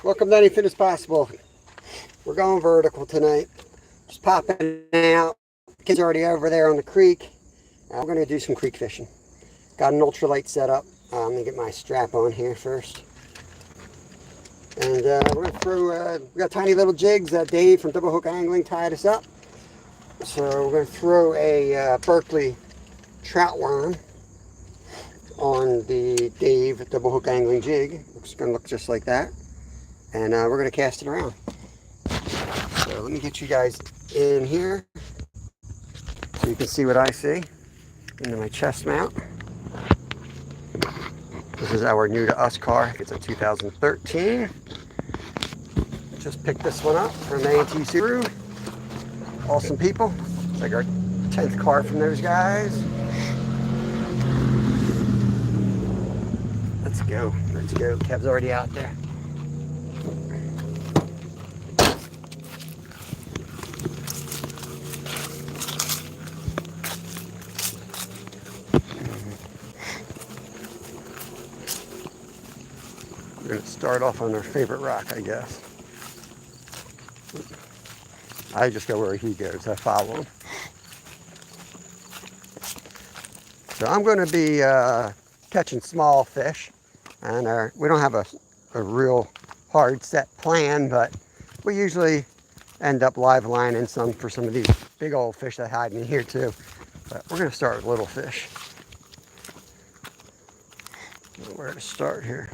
Welcome to Anything is Possible. We're going vertical tonight. Just popping out. Kids are already over there on the creek. We're going to do some creek fishing. Got an ultralight set up. Let me get my strap on here first. And we're going to throw, we got tiny little jigs. Dave from Double Hook Angling tied us up. So we're going to throw a Berkeley trout worm on the Dave Double Hook Angling jig. It's going to look just like that. And we're going to cast it around. So let me get you guys in here so you can see what I see into my chest mount. This is our new to us car. It's a 2013. Just picked this one up from A&T Subaru. Awesome people. It's like our 10th car from those guys. Let's go. Let's go. Kev's already out there. We're going to start off on our favorite rock, I guess. I just go where he goes. I follow him. So I'm going to be catching small fish. And we don't have a real hard set plan, but we usually end up live lining some for some of these big old fish that hide in here too. But we're going to start with little fish. Where to start here?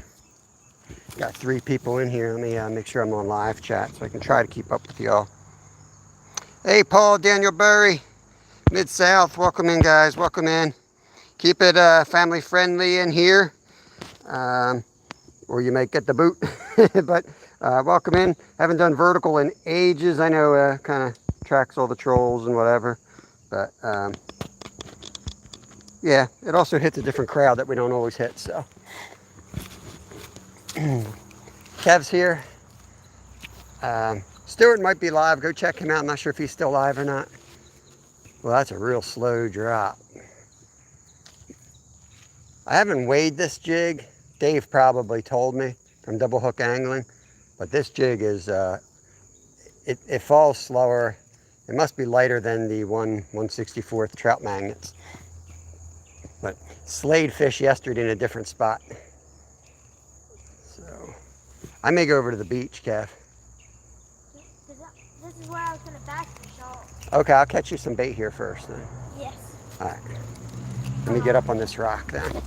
Got 3 people in here. Let me make sure I'm on live chat so I can try to keep up with y'all. Hey, Paul, Daniel Burry, Mid-South. Welcome in, guys. Welcome in. Keep it family friendly in here, or you might get the boot. But welcome in. Haven't done vertical in ages. I know kind of tracks all the trolls and whatever. But yeah, it also hits a different crowd that we don't always hit. So. Kev's here. Stuart might be live. Go check him out. I'm not sure if he's still live or not. Well, that's a real slow drop. I haven't weighed this jig. Dave probably told me from Double Hook Angling. But this jig is, it falls slower. It must be lighter than the 1/64th trout magnets. But slayed fish yesterday in a different spot. I may go over to the beach, Kev. This is where I was going to back fish off. Okay, I'll catch you some bait here first then. Yes. All right. Let me get up on this rock then.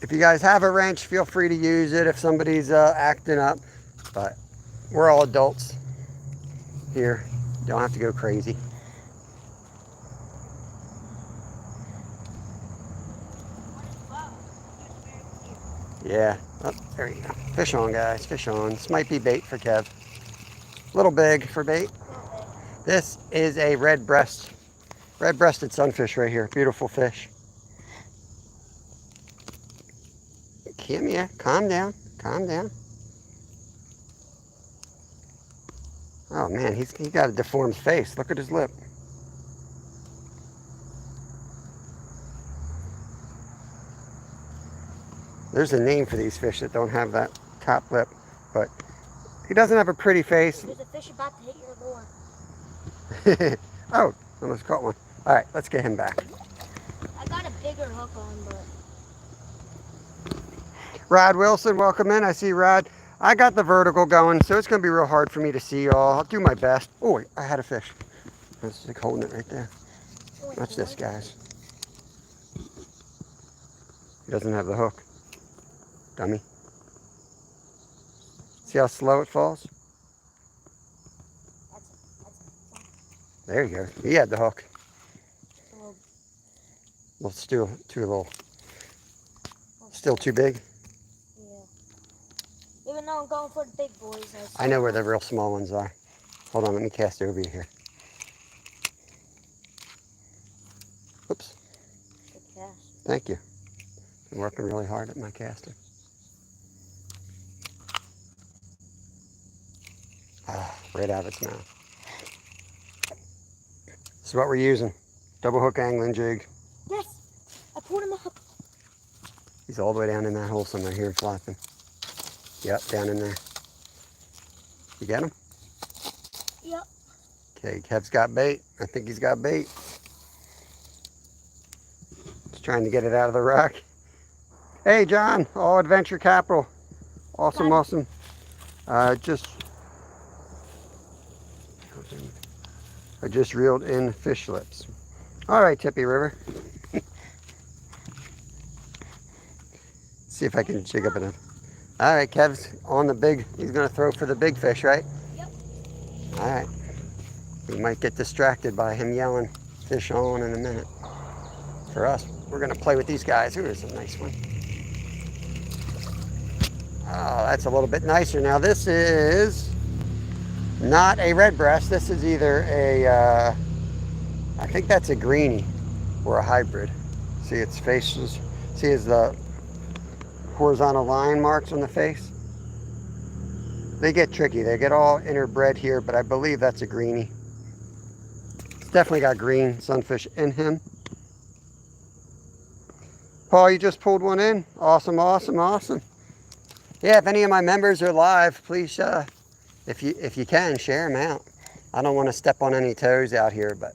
If you guys have a wrench, feel free to use it if somebody's acting up. But we're all adults here. Don't have to go crazy. Yeah, oh, there you go. Fish on, guys, fish on. This might be bait for Kev. A little big for bait. This is a red-breasted sunfish right here. Beautiful fish. Kim, yeah, calm down, calm down. Oh man, he got a deformed face. Look at his lip. There's a name for these fish that don't have that top lip, but he doesn't have a pretty face. There's a fish about to hit your lure. Oh, almost caught one. All right, let's get him back. I got a bigger hook on, but... Rod Wilson, welcome in. I see Rod. I got the vertical going, so it's going to be real hard for me to see y'all. I'll do my best. Oh, I had a fish. I was like holding it right there. Watch this, guys. He doesn't have the hook. Dummy. See how slow it falls? There you go. He had the hook. Well, still too little. Still too big? Yeah. Even though I'm going for the big boys. I know where the real small ones are. Hold on, let me cast over you here. Oops. Good cast. Thank you. I'm working really hard at my casting. Right out of its mouth. This is what we're using. Double hook angling jig. Yes, I pulled him up. He's all the way down in that hole somewhere here and flapping. Yep, down in there. You get him? Yep. Okay, Kev's got bait. I think he's got bait. Just trying to get it out of the rock. Hey, John, All Adventure Capital. Awesome, awesome. I just reeled in fish lips. All right, Tippy River. See if I can jig up enough. All right, Kev's on the big. He's gonna throw for the big fish, right? Yep. All right. We might get distracted by him yelling fish on in a minute. For us, we're gonna play with these guys. Ooh, there's a nice one. Oh, that's a little bit nicer. Now this is not a red breast. This is either a, I think that's a greenie or a hybrid. See its faces. See the horizontal line marks on the face. They get tricky. They get all interbred here, but I believe that's a greenie. It's definitely got green sunfish in him. Paul, you just pulled one in. Awesome, awesome, awesome. Yeah, if any of my members are live, please, if you can, share them out. I don't want to step on any toes out here, but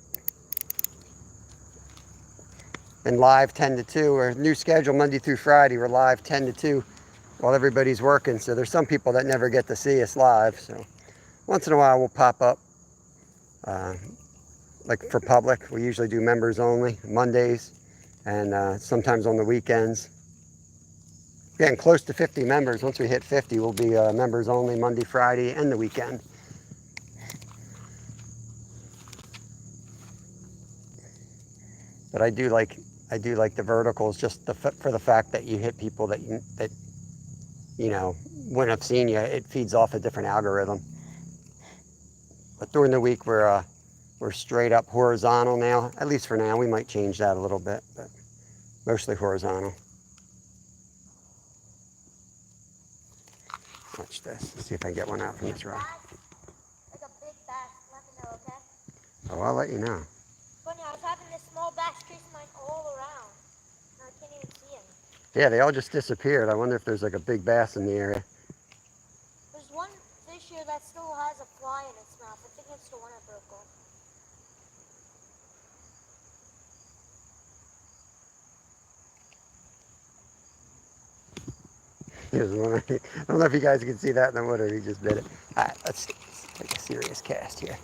been live 10 to 2, or new schedule Monday through Friday. We're live 10 to 2 while everybody's working. So there's some people that never get to see us live. So once in a while we'll pop up. Like for public, we usually do members only Mondays and sometimes on the weekends. Getting close to 50 members. Once we hit 50, we'll be members only Monday, Friday, and the weekend. But I do like the verticals just for the fact that you hit people that you know wouldn't have seen you. It feeds off a different algorithm. But during the week we're straight up horizontal now. At least for now. We might change that a little bit, but mostly horizontal. Watch this. Let's see if I can get one out from this rock. Like a big bass. Let me know, okay? Oh, I'll let you know. Funny, I was having this small bass chasing mine all around. And I can't even see him. Yeah, they all just disappeared. I wonder if there's like a big bass in the area. There's one fish here that still has a fly in its mouth. I think it's the one I broke off. Here's one. I don't know if you guys can see that in the water. He just bit it. All right, let's take a serious cast here.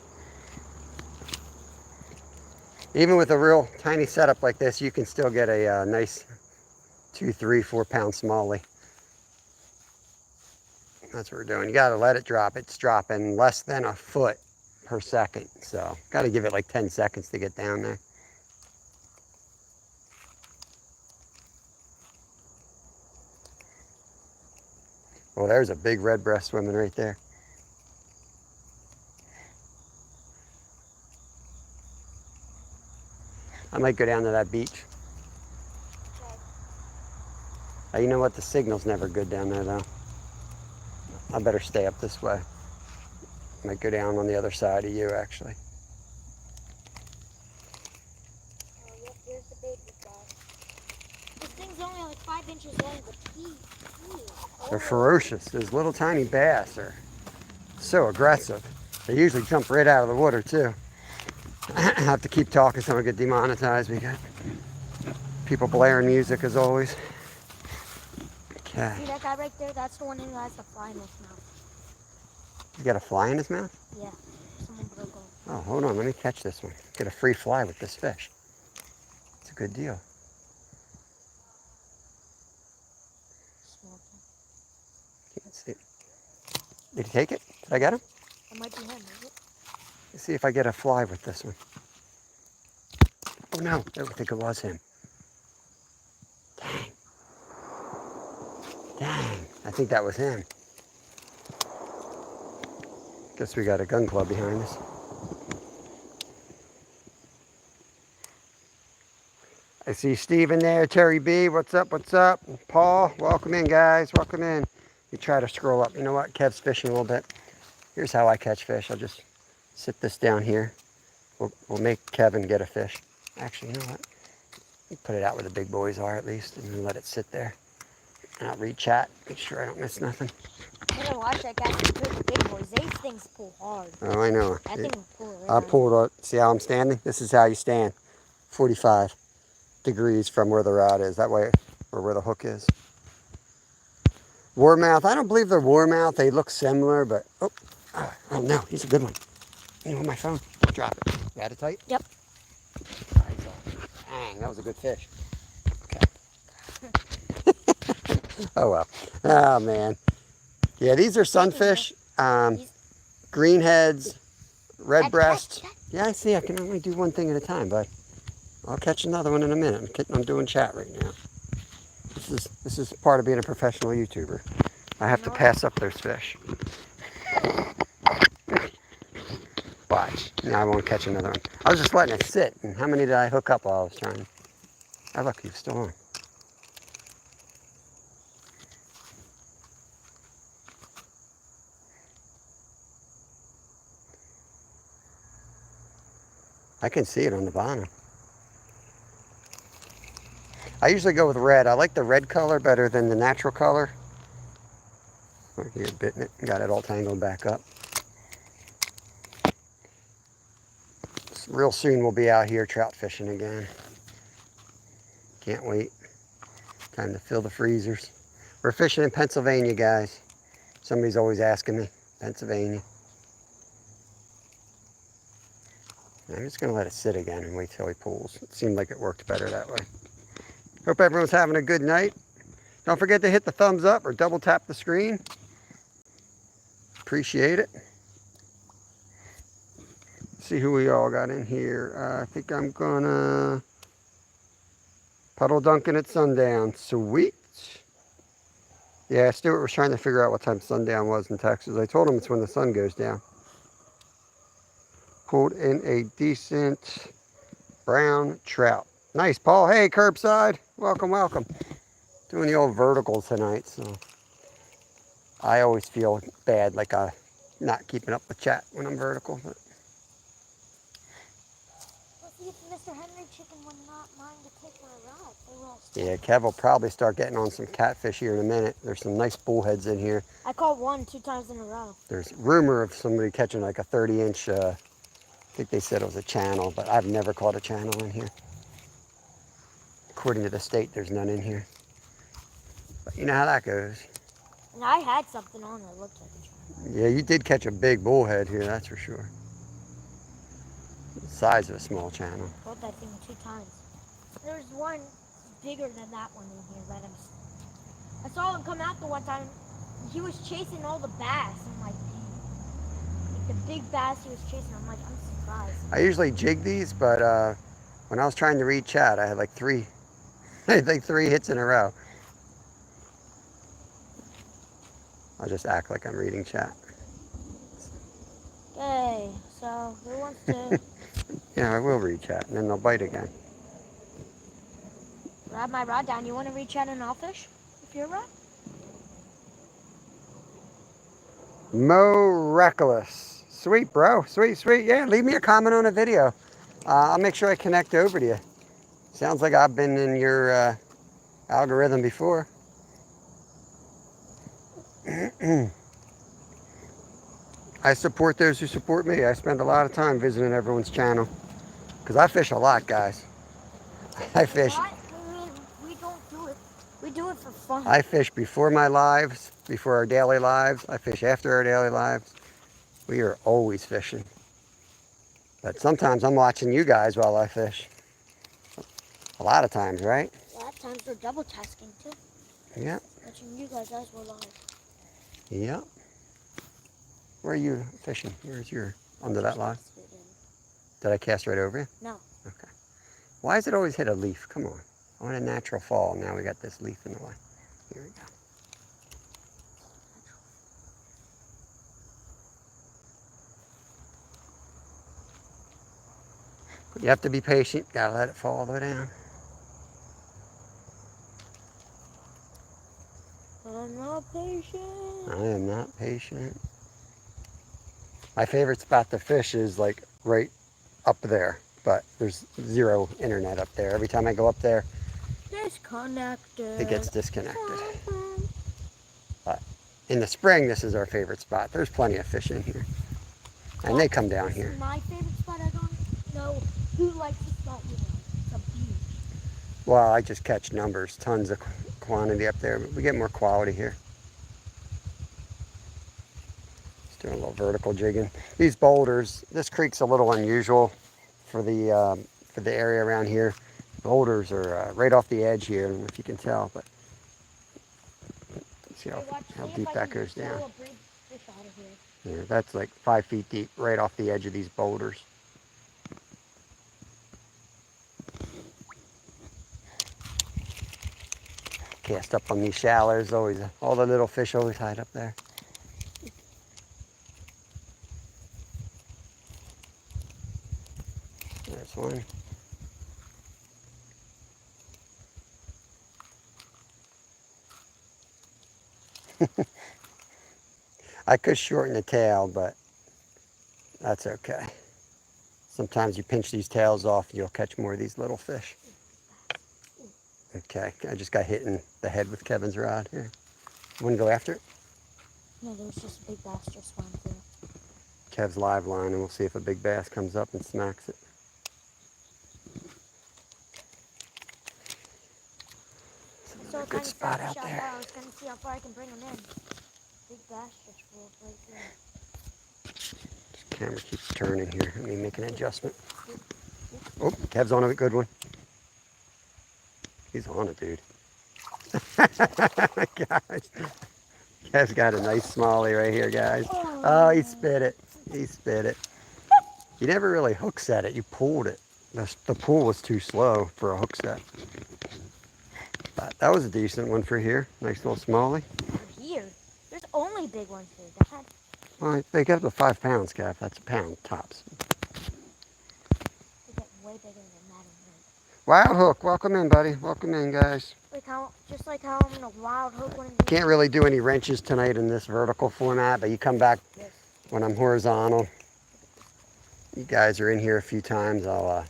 Even with a real tiny setup like this, you can still get a nice 2, 3, 4 pound smallie. That's what we're doing. You got to let it drop. It's dropping less than a foot per second. So got to give it like 10 seconds to get down there. Well, there's a big red breast swimming right there. I might go down to that beach. Okay. You know what? The signal's never good down there, though. I better stay up this way. I might go down on the other side of you, actually. Oh, yep, here's the baby bass. This thing's only like 5 inches long, but They're ferocious. Those little tiny bass are so aggressive. They usually jump right out of the water, too. I have to keep talking so I don't get demonetized. We got people blaring music as always. Okay. See that guy right there? That's the one who has the fly in his mouth. He's got a fly in his mouth? Yeah. Someone broke off. Oh, hold on. Let me catch this one. Get a free fly with this fish. It's a good deal. Can't see it. Did he take it? Did I get him? It might be him, is it? Let's see if I get a fly with this one. Oh no, I think it was him. Dang. Dang, I think that was him. Guess we got a gun club behind us. I see Steve in there, Terry B, what's up, what's up? Paul, welcome in guys, welcome in. You try to scroll up. You know what, Kev's fishing a little bit. Here's how I catch fish. I'll just sit this down here. We'll make Kevin get a fish. Actually, you know what? Put it out where the big boys are at least and then let it sit there. And I'll read chat, make sure I don't miss nothing. You gotta watch that guy with the big boys. These things pull hard. Oh, I know. That thing will pull right I'll out. pull it. See how I'm standing? This is how you stand. 45 degrees from where the rod is. That way, or where the hook is. Warmouth. I don't believe they're warmouth. They look similar, but oh no, he's a good one. You know, my phone. Drop it. You had it tight? Yep. Dang, that was a good fish. Okay. Oh well. Oh man. Yeah, these are sunfish. Greenheads, red breast. Yeah, I see. I can only do one thing at a time, bud. I'll catch another one in a minute. I'm doing chat right now. This is part of being a professional YouTuber. I have to pass up those fish. Watch. Now I won't catch another one. I was just letting it sit. And how many did I hook up while I was trying? Oh, look, he's still on. I can see it on the bottom. I usually go with red. I like the red color better than the natural color. Look, you're bitting it. Got it all tangled back up. Real soon we'll be out here trout fishing again. Can't wait. Time to fill the freezers. We're fishing in Pennsylvania, guys. Somebody's always asking me. Pennsylvania. I'm just going to let it sit again and wait till he pulls. It seemed like it worked better that way. Hope everyone's having a good night. Don't forget to hit the thumbs up or double tap the screen. Appreciate it. See who we all got in here. I think I'm gonna puddle dunking at sundown. Sweet. Yeah, Stuart was trying to figure out what time sundown was in Texas. I told him it's when the sun goes down. Pulled in a decent brown trout. Nice, Paul. Hey, curbside. Welcome, welcome. Doing the old vertical tonight, so I always feel bad like I'm not keeping up with chat when I'm vertical. But Let's see if Mr. Henry chicken would not mind to take my rod. They will. yeah, Kev will probably start getting on some catfish here in a minute. There's some nice bullheads in here. I caught one 2 times in a row. There's rumor of somebody catching like a 30-inch, I think they said it was a channel, but I've never caught a channel in here. According to the state, there's none in here. But you know how that goes. And I had something on that looked like a channel. Yeah, you did catch a big bullhead here, that's for sure. The size of a small channel. Caught that thing 2 times. There's one bigger than that one in here that I saw him come out the one time. He was chasing all the bass. I'm like, the big bass he was chasing. I'm like, I'm surprised. I usually jig these, but when I was trying to read chat, I had like 3 hits in a row. I'll just act like I'm reading chat. Okay, so who wants to Yeah, I will read chat, and then they'll bite again. grab my rod down? You want to reach out and I'll fish with your rod? Miraculous. Sweet, bro. Sweet, sweet. Yeah, leave me a comment on a video. I'll make sure I connect over to you. Sounds like I've been in your algorithm before. I support those who support me. I spend a lot of time visiting everyone's channel. Because I fish a lot, guys. I fish. What? I mean, we don't do it. We do it for fun. I fish before my lives, before our daily lives. I fish after our daily lives. We are always fishing. But sometimes I'm watching you guys while I fish. A lot of times, right? A lot of times we're double tasking too. Yep. Watching you guys as we're live. Yep. Where are you fishing? Where's your, under that line? Did I cast right over you? No. Okay. Why does it always hit a leaf? Come on. I want a natural fall. Now we got this leaf in the way. Here we go. You have to be patient. Gotta let it fall all the way down. I'm not patient. I am not patient. My favorite spot to fish is like right up there, but there's zero internet up there. Every time I go up there, Disconnected. it gets disconnected. in the spring, this is our favorite spot. There's plenty of fish in here. And they come down This here. is my favorite spot. I don't know who likes this spot, It's a beach. Well, I just catch numbers, tons of quantity up there, but we get more quality here. Just doing a little vertical jigging. These boulders, this creek's a little unusual for the area around here. Boulders are right off the edge here, I don't know if you can tell, but see how deep that goes down. A big fish out of here. Yeah, that's like 5 feet deep, right off the edge of these boulders. Cast up on these shallows, always all the little fish always hide up there. There's one. I could shorten the tail, but that's okay. Sometimes you pinch these tails off, you'll catch more of these little fish. Okay, I just got hit in the head with Kevin's rod here. You want to go after it? No, there's just a big bass just swam through. Kev's live line, and we'll see if a big bass comes up and smacks it. So Good spot out there. I was going to see how far I can bring him in. Big bass just flew up right there. This camera keeps turning here. Let me make an adjustment. Oh, Kev's on a good one. He's on it, dude. Guys, Kev's got a nice smallie right here, guys. Oh, he spit it. He spit it. You never really hook set it. You pulled it. The pull was too slow for a hook set. But that was a decent one for here. Nice little smallie. For here? There's only big ones here, Dad. Well, they get up to 5 pounds, Kev. That's a pound tops. They get way bigger than that in here. Wild hook. Welcome in, buddy. Welcome in, guys. Just like how I'm in a wild hook when Can't really do any wrenches tonight in this vertical format, but you come back when I'm horizontal. You guys are in here a few times. I'll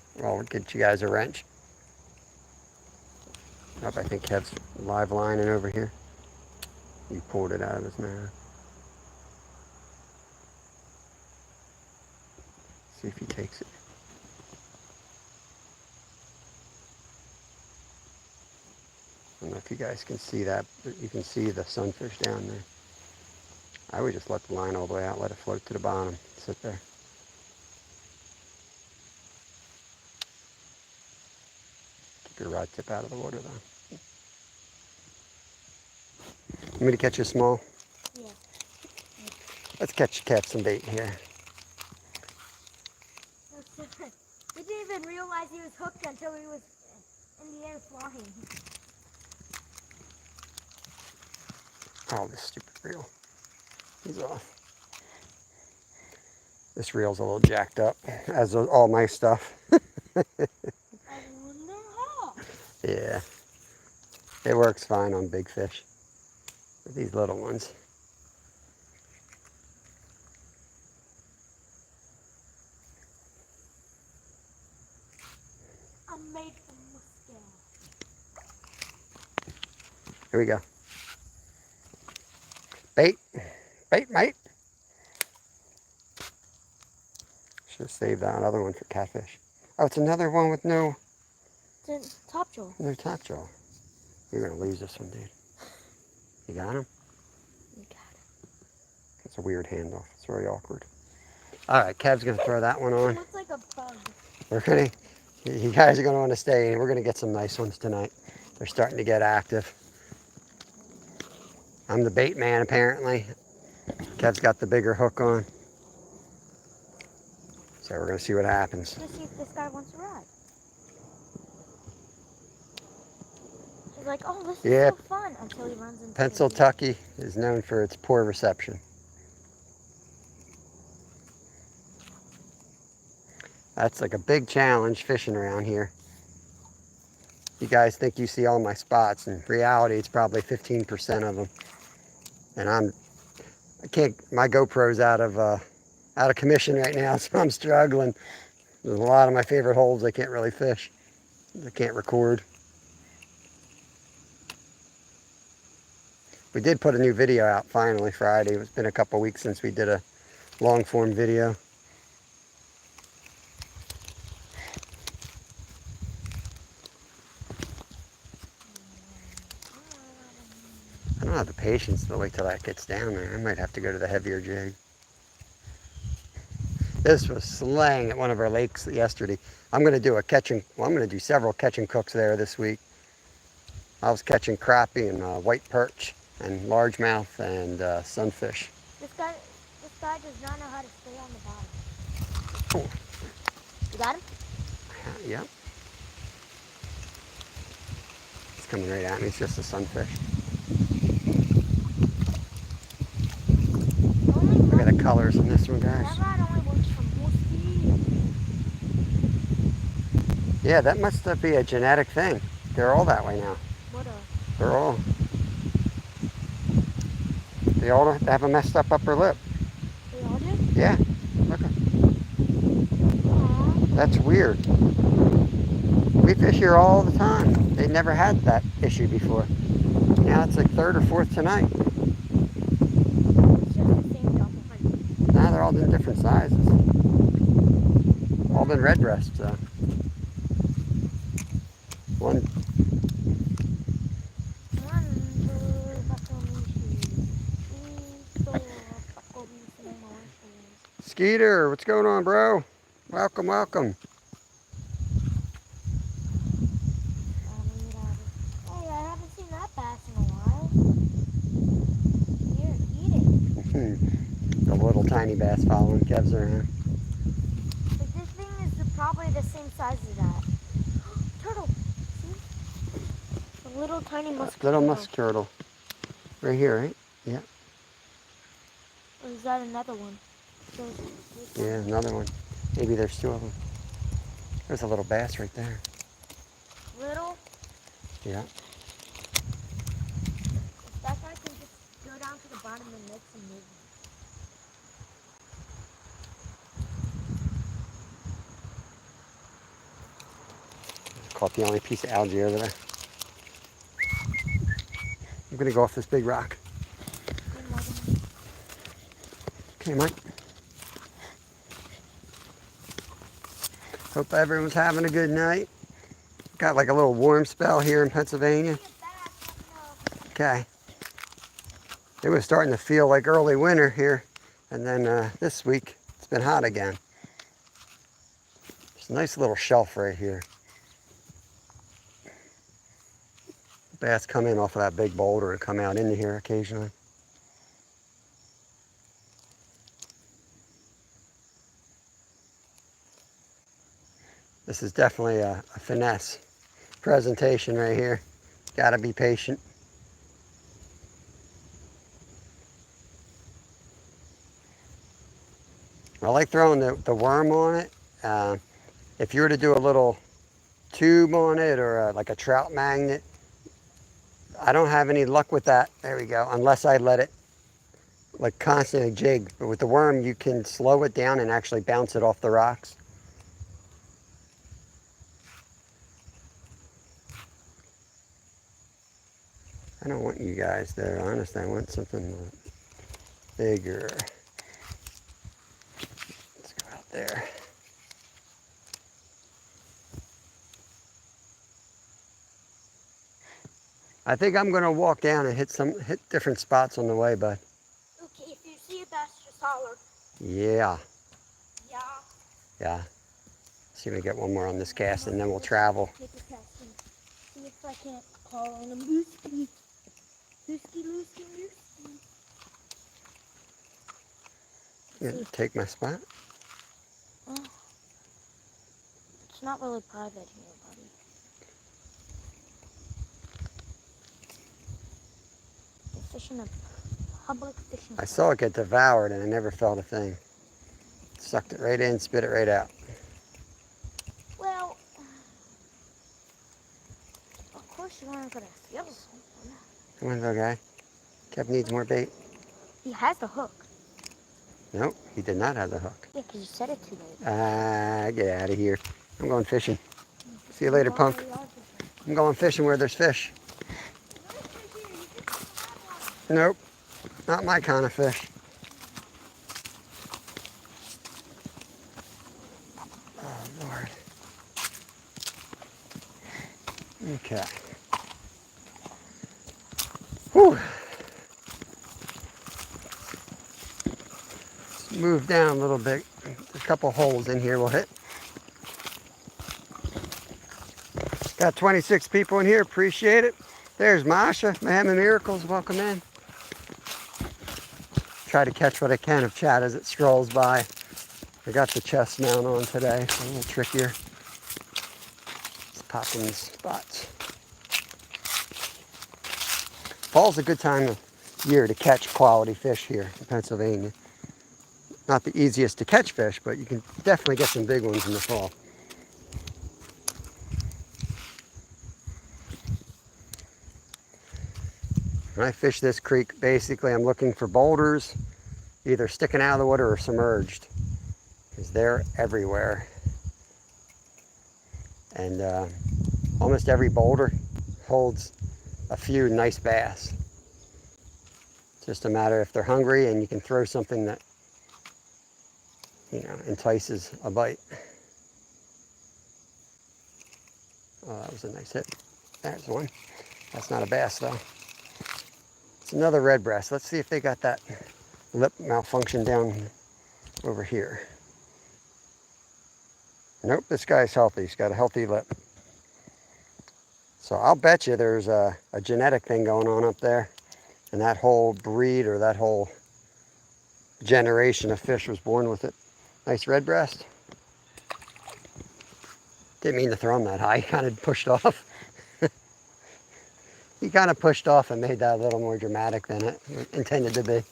get you guys a wrench. I think Kev's live lining over here. You pulled it out of his mouth. See if he takes it. I don't know if you guys can see that, but you can see the sunfish down there. I would just let the line all the way out, let it float to the bottom, sit there. Keep your rod tip out of the water though. Want me to catch you small? Yeah. Let's catch some bait here. We didn't even realize he was hooked until he was in the air flying. Oh, this stupid reel. He's off. This reel's a little jacked up, as are all my stuff. I wonder how. Yeah. It works fine on big fish. But these little ones. I'm made from muscat. Here we go. Bait. Bait, mate. Should have saved that other one for catfish. Oh, it's another one with no It's a top jaw. No top jaw. You're going to lose this one, dude. You got him? You got it. It's a weird handoff. It's very awkward. All right, Kev's going to throw that one on. It looks like a bug. We're going to, you guys are going to want to stay, and we're going to get some nice ones tonight. They're starting to get active. I'm the bait man, apparently. Kev's got the bigger hook on. So we're going to see what happens. Let's see if this guy wants to ride. He's like, oh, this is so fun, until he runs into Pencil Tucky is known for its poor reception. That's like a big challenge fishing around here. You guys think you see all my spots. In reality, it's probably 15% of them. And my GoPro's out of commission right now, so I'm struggling. There's a lot of my favorite holes I can't really fish. I can't record. We did put a new video out finally Friday. It's been a couple weeks since we did a long form video. I don't have the patience to wait till that gets down there. I might have to go to the heavier jig. This was slaying at one of our lakes yesterday. I'm going to do I'm going to do several catch and cooks there this week. I was catching crappie and white perch and largemouth and sunfish. This guy does not know how to stay on the bottom. Oh. You got him? Yep. It's coming right at me. It's just a sunfish. Look at the colors in this one, guys. Yeah, that must be a genetic thing. They're all that way now. They all have a messed up upper lip. They all do? Yeah. Look. That's weird. We fish here all the time. They never had that issue before. Now it's like third or fourth tonight. It's just the same double height. Now they're all in different sizes. All been red breasts, though. One. Skeeter, what's going on, bro? Welcome, welcome. Hey, I haven't seen that bass in a while. Here, eat it. The little tiny bass following Kev's around. But this thing is probably the same size as that. Turtle. See? A little tiny musk turtle. Little musk turtle. Right here, right? Yeah. Or is that another one? Yeah, another one. Maybe there's two of them. There's a little bass right there. Little? Yeah. That guy can just go down to the bottom and make some movement. Caught the only piece of algae over there. I'm gonna go off this big rock. Okay, Mike. Hope everyone's having a good night. Got like a little warm spell here in Pennsylvania. Okay. It was starting to feel like early winter here. And then this week, it's been hot again. There's a nice little shelf right here. Bass come in off of that big boulder and come out into here occasionally. This is definitely a finesse presentation right here. Gotta be patient. I like throwing the worm on it. If you were to do a little tube on it or like a trout magnet, I don't have any luck with that. There we go. Unless I let it like constantly jig. But with the worm, you can slow it down and actually bounce it off the rocks. I don't want you guys there, honestly. I want something bigger. Let's go out there. I think I'm gonna walk down and hit different spots on the way, bud. Okay, if you see a bass, just holler. Yeah. Yeah. Yeah. See if we get one more on this cast and then we'll travel. Take a cast and see if I can't call on him. Loosey. Loosey. Yeah, take my spot. Oh. It's not really private here, buddy. You're fishing a public fishing I saw it get devoured and I never felt a thing. Sucked it right in, spit it right out. Well, of course you aren't going to feel something. Come on, little guy. Kev needs more bait. He has the hook. Nope, he did not have the hook. Yeah, because you said it too late. Get out of here. I'm going fishing. See you later, punk. I'm going fishing where there's fish. Nope, not my kind of fish. Oh, Lord. Okay. Whew. Let's move down a little bit. A couple holes in here we'll hit. Got 26 people in here. Appreciate it. There's Masha, Miami Miracles. Welcome in. Try to catch what I can of chat as it strolls by. I got the chest mount on today, so a little trickier. Let's pop in these spots. Fall's a good time of year to catch quality fish here in Pennsylvania. Not the easiest to catch fish, but you can definitely get some big ones in the fall. When I fish this creek, basically I'm looking for boulders, either sticking out of the water or submerged, because they're everywhere. And almost every boulder holds a few nice bass. It's just a matter if they're hungry and you can throw something that, you know, entices a bite. Oh, that was a nice hit. There's one. That's not a bass though. It's another red breast. Let's see if they got that lip malfunction down over here. Nope, this guy's healthy. He's got a healthy lip. So I'll bet you there's a genetic thing going on up there. And that whole breed or that whole generation of fish was born with it. Nice red breast. Didn't mean to throw him that high. He kind of pushed off. He kind of pushed off and made that a little more dramatic than it intended to be.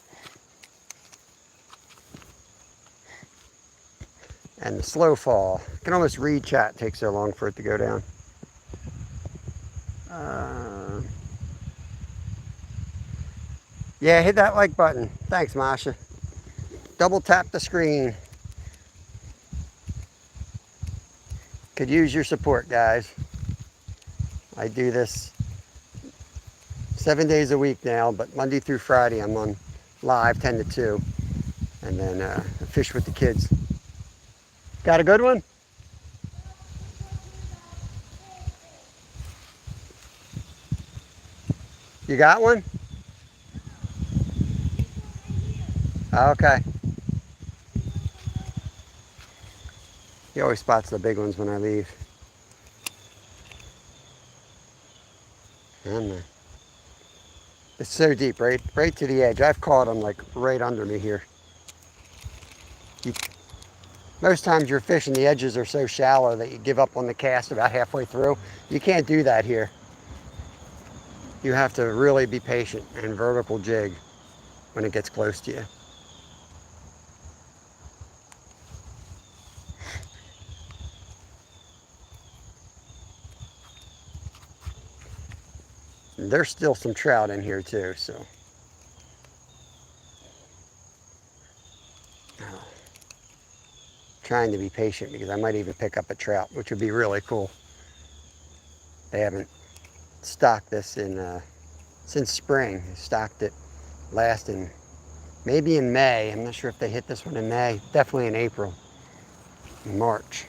And the slow fall. I can almost read chat. It takes so long for it to go down. Yeah, hit that like button. Thanks, Masha. Double tap the screen. Could use your support, guys. I do this 7 days a week now, but Monday through Friday I'm on live 10 to 2. And then I fish with the kids. Got a good one? You got one? Okay. He always spots the big ones when I leave. And it's so deep, right to the edge. I've caught them like right under me here. Most times you're fishing, the edges are so shallow that you give up on the cast about halfway through. You can't do that here. You have to really be patient and vertical jig when it gets close to you. And there's still some trout in here too, so. Trying to be patient because I might even pick up a trout, which would be really cool. They haven't stocked this in since spring. They stocked it last in maybe in May. I'm not sure if they hit this one in May. Definitely in April, March.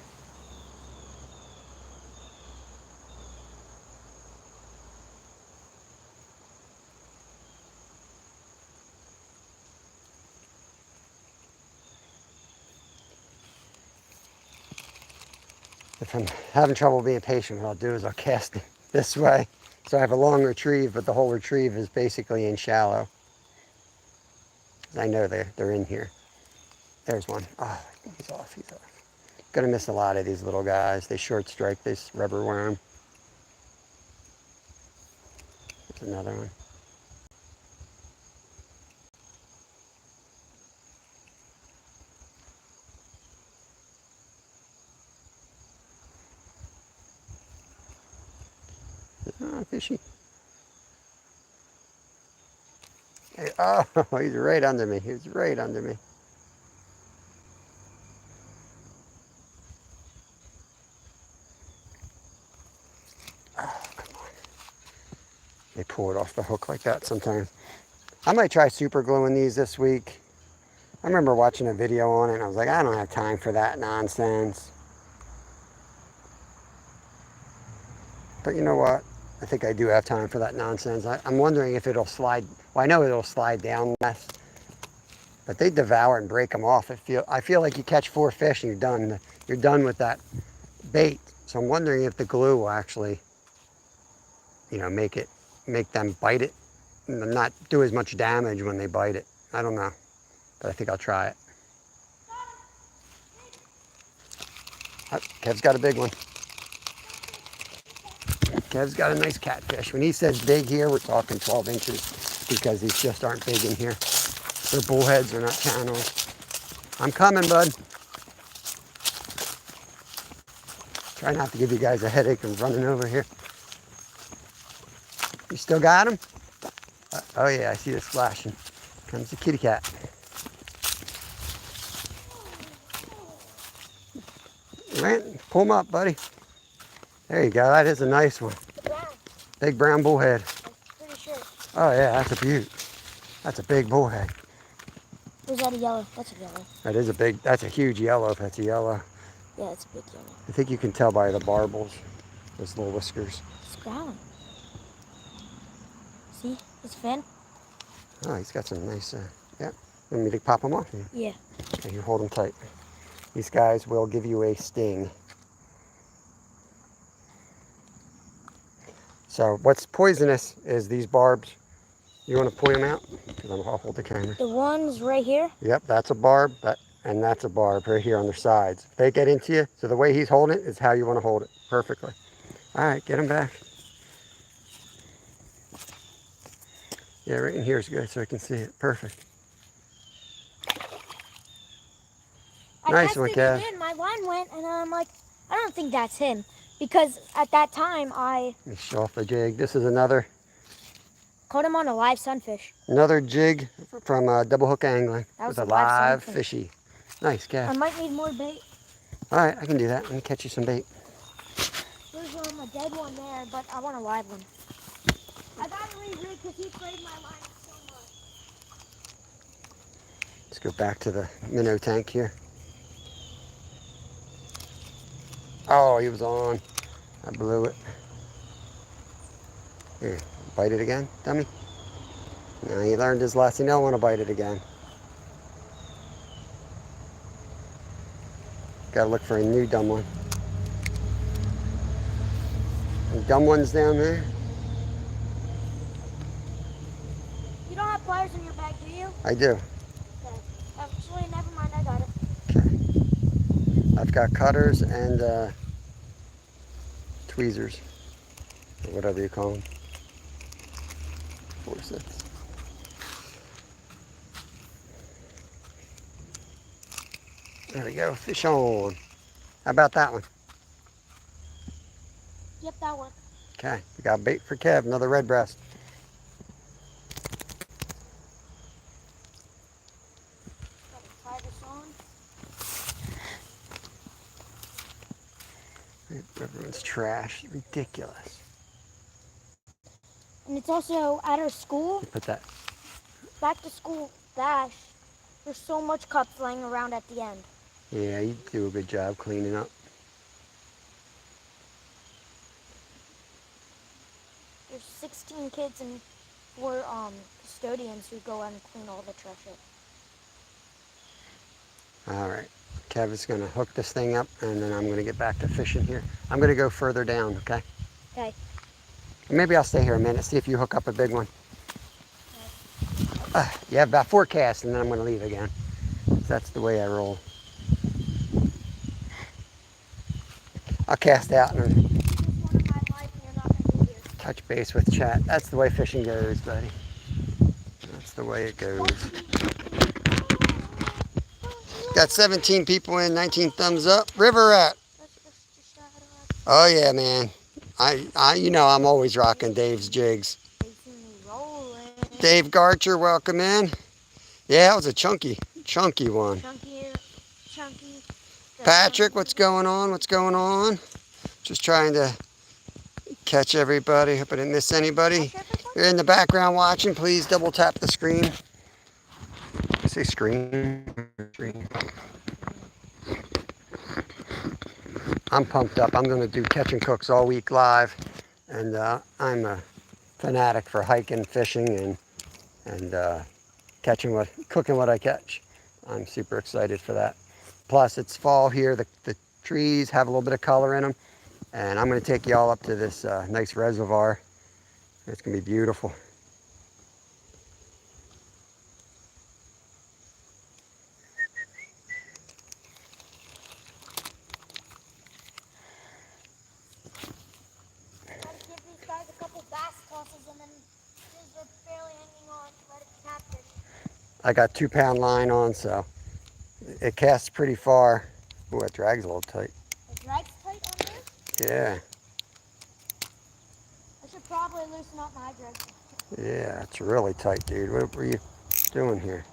If I'm having trouble being patient, what I'll do is I'll cast it this way. So I have a long retrieve, but the whole retrieve is basically in shallow. I know they're in here. There's one. Oh, he's off, he's off. Gonna miss a lot of these little guys. They short strike, they rubber worm. There's another one. Oh, fishy. Hey, oh, he's right under me. He's right under me. Oh, come on. They pull it off the hook like that sometimes. I might try super gluing these this week. I remember watching a video on it and I was like, I don't have time for that nonsense. But you know what? I think I do have time for that nonsense. I'm wondering if it'll slide. Well, I know it'll slide down less, but they devour and break them off. I feel like you catch 4 fish and you're done. You're done with that bait. So I'm wondering if the glue will actually, make them bite it and not do as much damage when they bite it. I don't know, but I think I'll try it. Oh, Kev's got a big one. Kev's got a nice catfish. When he says big here, we're talking 12 inches because these just aren't big in here. They're bullheads, they're not channels. I'm coming, bud. Try not to give you guys a headache of running over here. You still got him? Oh yeah, I see the splashing. Comes the kitty cat. Right, pull him up, buddy. There you go, that is a nice one. Brown. Big brown bullhead. I'm pretty sure. Oh yeah, that's a beaut. That's a big bullhead. Was that a yellow? That's a yellow. That's a huge yellow if that's a yellow. Yeah, it's a big yellow. I think you can tell by the barbels, those little whiskers. It's growling. See his fin? Oh, he's got some nice, yeah. You want me to pop them off? Yeah. Okay, you hold them tight. These guys will give you a sting. So what's poisonous is these barbs. You want to point them out? Because I'll hold the camera. The ones right here? Yep, that's a barb, and that's a barb right here on their sides. If they get into you, so the way he's holding it is how you want to hold it perfectly. All right, get him back. Yeah, right in here is good so I can see it. Perfect. Nice one, Kev. It in, my line went, and I'm like, I don't think that's him. Because at that time, I Let me show off the jig. This is another caught him on a live sunfish. jig from Double Hook Angling That with was a a live live sunfish. fishy. Nice, Kev. I might need more bait. All right, I can do that. Let me catch you some bait. There's a dead one there, but I want a live one. I gotta re-rig because he sprayed my line so much. Let's go back to the minnow tank here. Oh, he was on. I blew it. Here, bite it again, dummy. No, he learned his lesson. He don't want to bite it again. Gotta look for a new dumb one. Any dumb ones down there? You don't have pliers in your bag, do you? I do. Okay. Actually, never mind. I got it. Okay. I've got cutters and tweezers, or whatever you call them. Forceps. There we go. Fish on. How about that one? Yep, that worked. Okay, we got bait for Kev, another red breast. Gotta tie this on. Everyone's trash. Ridiculous. And it's also at our school, Put that. back to school bash. There's so much cups laying around at the end. Yeah, you do a good job cleaning up. There's 16 kids and 4 custodians who go out and clean all the trash up. All right. Kev is going to hook this thing up, and then I'm going to get back to fishing here. I'm going to go further down, okay? Okay. Maybe I'll stay here a minute, see if you hook up a big one. You have about 4 casts, and then I'm going to leave again. That's the way I roll. I'll cast out and This one of my life and you're not gonna be here. touch base with chat. That's the way fishing goes, buddy. That's the way it goes. Got 17 people in, 19 thumbs up. River rat. Oh yeah, man. I'm always rocking Dave's jigs. Dave Garcher, welcome in. Yeah, that was a chunky one. Chunky. Patrick, what's going on? What's going on? Just trying to catch everybody. Hope I didn't miss anybody. you're in the background watching, please double tap the screen. Say screen. Screen. I'm pumped up. I'm going to do Catch and Cooks all week live. And I'm a fanatic for hiking, fishing, and cooking what I catch. I'm super excited for that. Plus, it's fall here. The trees have a little bit of color in them. And I'm going to take you all up to this nice reservoir. It's going to be beautiful. Gotta give these guys a couple bass tosses and then since they're barely hanging on, let it happen. I got 2-pound line on, so it casts pretty far. Ooh, that drag's a little tight. The drag's tight on there? Yeah. I should probably loosen up my drag. Yeah, it's really tight, dude. What were you doing here?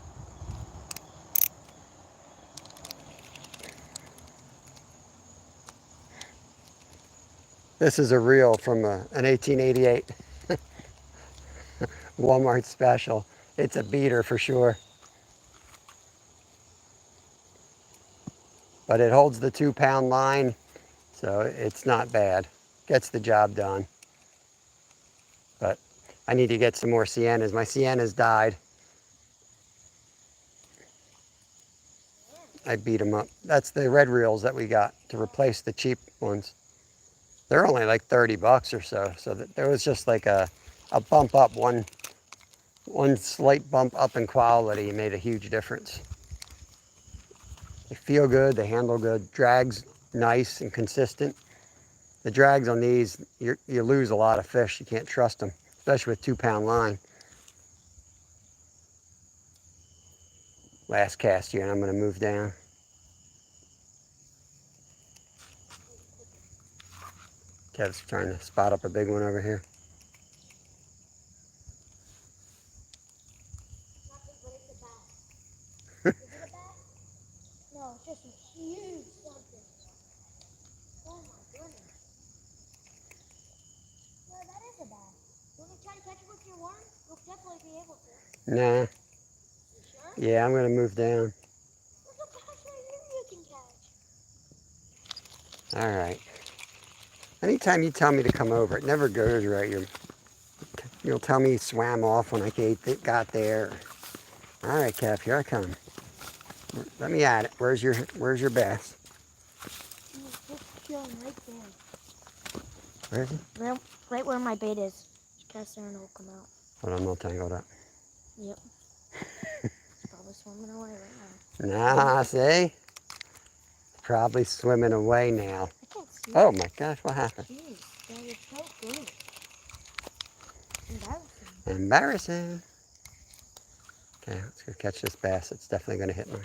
This is a reel from an 1888 Walmart special. It's a beater for sure. But it holds the 2-pound line, so it's not bad. Gets the job done. But I need to get some more siennas. My siennas died. I beat them up. That's the red reels that we got to replace the cheap ones. They're only like 30 bucks or so. So there was just like a bump up, one slight bump up in quality made a huge difference. They feel good, they handle good. Drag's nice and consistent. The drags on these, you lose a lot of fish. You can't trust them, especially with 2-pound line. Last cast here, and I'm going to move down. Kev's trying to spot up a big one over here. Not big, but it's a bass. Is it a bass? No, it's just a huge something. Oh my goodness. No, that is a bass. You want to try to catch it with your worm? You'll definitely be able to. Nah. You sure? Yeah, I'm going to move down. There's a bass right here you can catch. All right. Anytime you tell me to come over, it never goes right. You'll tell me you swam off when I got there. All right, Kev, here I come. Let me at it. Where's your bass? He's just chilling right there. Where is he? Right where my bait is. Just cast there and it'll come out. Hold on, I'm all tangled up. Yep. He's probably swimming away right now. Nah, see? Probably swimming away now. I can't see. Oh my gosh, what happened? Jeez, that is so good. Embarrassing. Embarrassing. Okay, let's go catch this bass. It's definitely going to hit mine.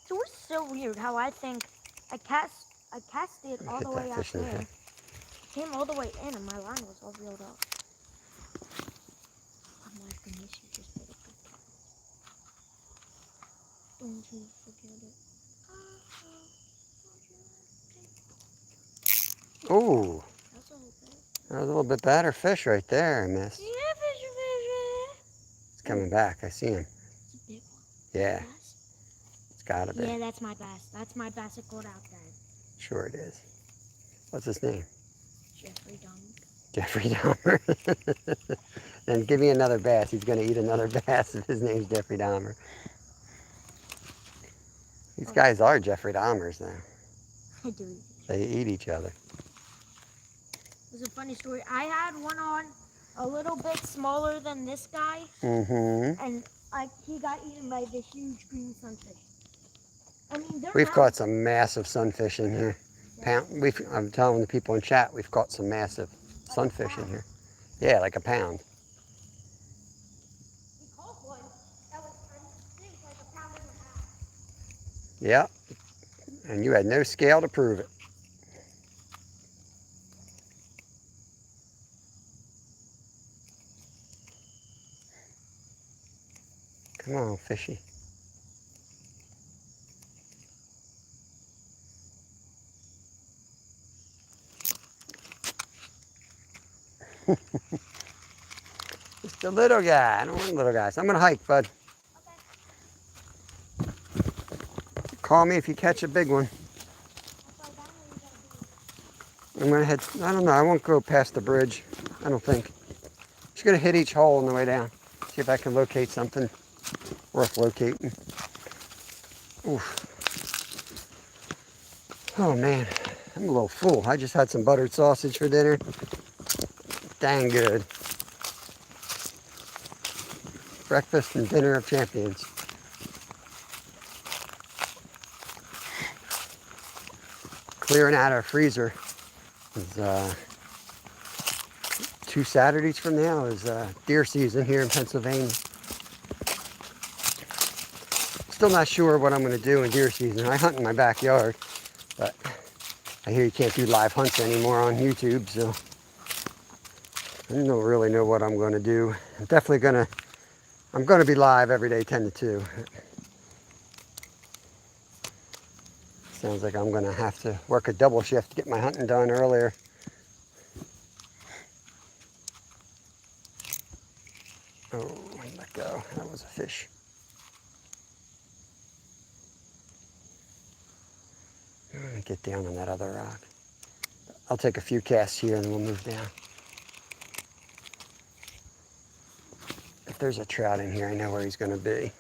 It was so weird how I think I cast it all Hit the that way out fish in the there. head. Came all the way in and my line was all reeled up. Oh my goodness, you just did a good catch. Don't you forget it. Ooh, That's a whole thing. that was a little bit better fish right there, miss. Yeah, fishy. It's coming back. I see him. It's a big one. Yeah, Bass? it's got to be. Yeah, that's my bass. That's my bass that got out there. Sure it is. What's his name? Jeffrey Dahmer. Jeffrey Dahmer. Then give me another bass. He's going to eat another bass if his name's Jeffrey Dahmer. These guys are Jeffrey Dahmers, though. I do. They eat each other. It was a funny story. I had one on a little bit smaller than this guy, Mm-hmm. and he got eaten by this huge green sunfish. I mean, they're We've not- caught some massive sunfish in here. I'm telling the people in chat, we've caught some massive sunfish in here. Yeah, like a pound. We caught one that was, I think, like a pound and a half. Yeah, And you had no scale to prove it. Come on, fishy. Just a little guy. I don't want little guys. I'm going to hike, bud. Okay. Call me if you catch a big one. I'm going to head, I don't know, I won't go past the bridge. I don't think. Just going to hit each hole on the way down. See if I can locate something worth locating. Oof. Oh man, I'm a little full. I just had some buttered sausage for dinner. Dang good. Breakfast and dinner of champions. Clearing out our freezer is 2 Saturdays from now is deer season here in Pennsylvania. Still not sure what I'm going to do in deer season. I hunt in my backyard, but I hear you can't do live hunts anymore on YouTube, so I don't really know what I'm going to do. I'm going to be live every day 10 to 2. Sounds like I'm going to have to work a double shift to get my hunting done earlier. Oh, let go. That was a fish. I'm going to get down on that other rock. I'll take a few casts here and then we'll move down. If there's a trout in here, I know where he's going to be.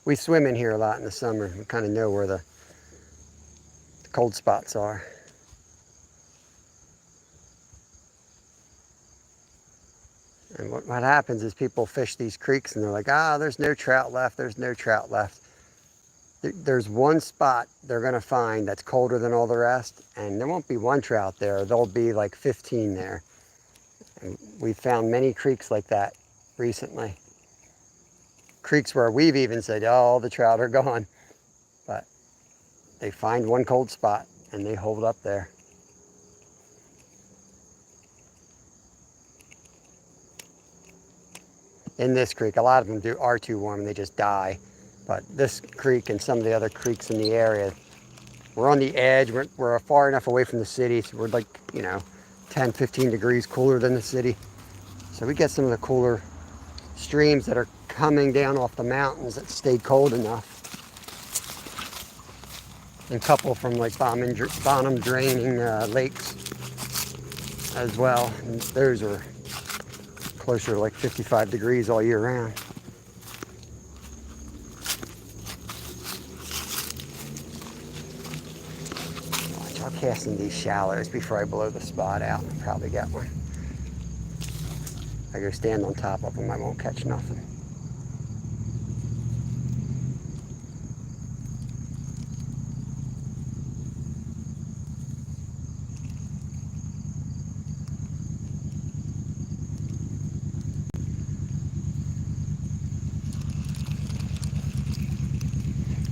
We swim in here a lot in the summer. We kind of know where the cold spots are. And what happens is people fish these creeks and they're like, there's no trout left, there's no trout left. There's one spot they're going to find that's colder than all the rest, and there won't be one trout there. There'll be like 15 there. And we've found many creeks like that recently. Creeks where we've even said, all the trout are gone. But they find one cold spot and they hold up there. In this creek, a lot of them are too warm and they just die. But this creek and some of the other creeks in the area, we're on the edge. We're far enough away from the city. So we're like, 10, 15 degrees cooler than the city. So we get some of the cooler streams that are coming down off the mountains that stayed cold enough. And a couple from like bottom draining lakes as well. And those are closer to like 55 degrees all year round. I'll cast in these shallows before I blow the spot out. I'll probably get one. If I go stand on top of them, I won't catch nothing.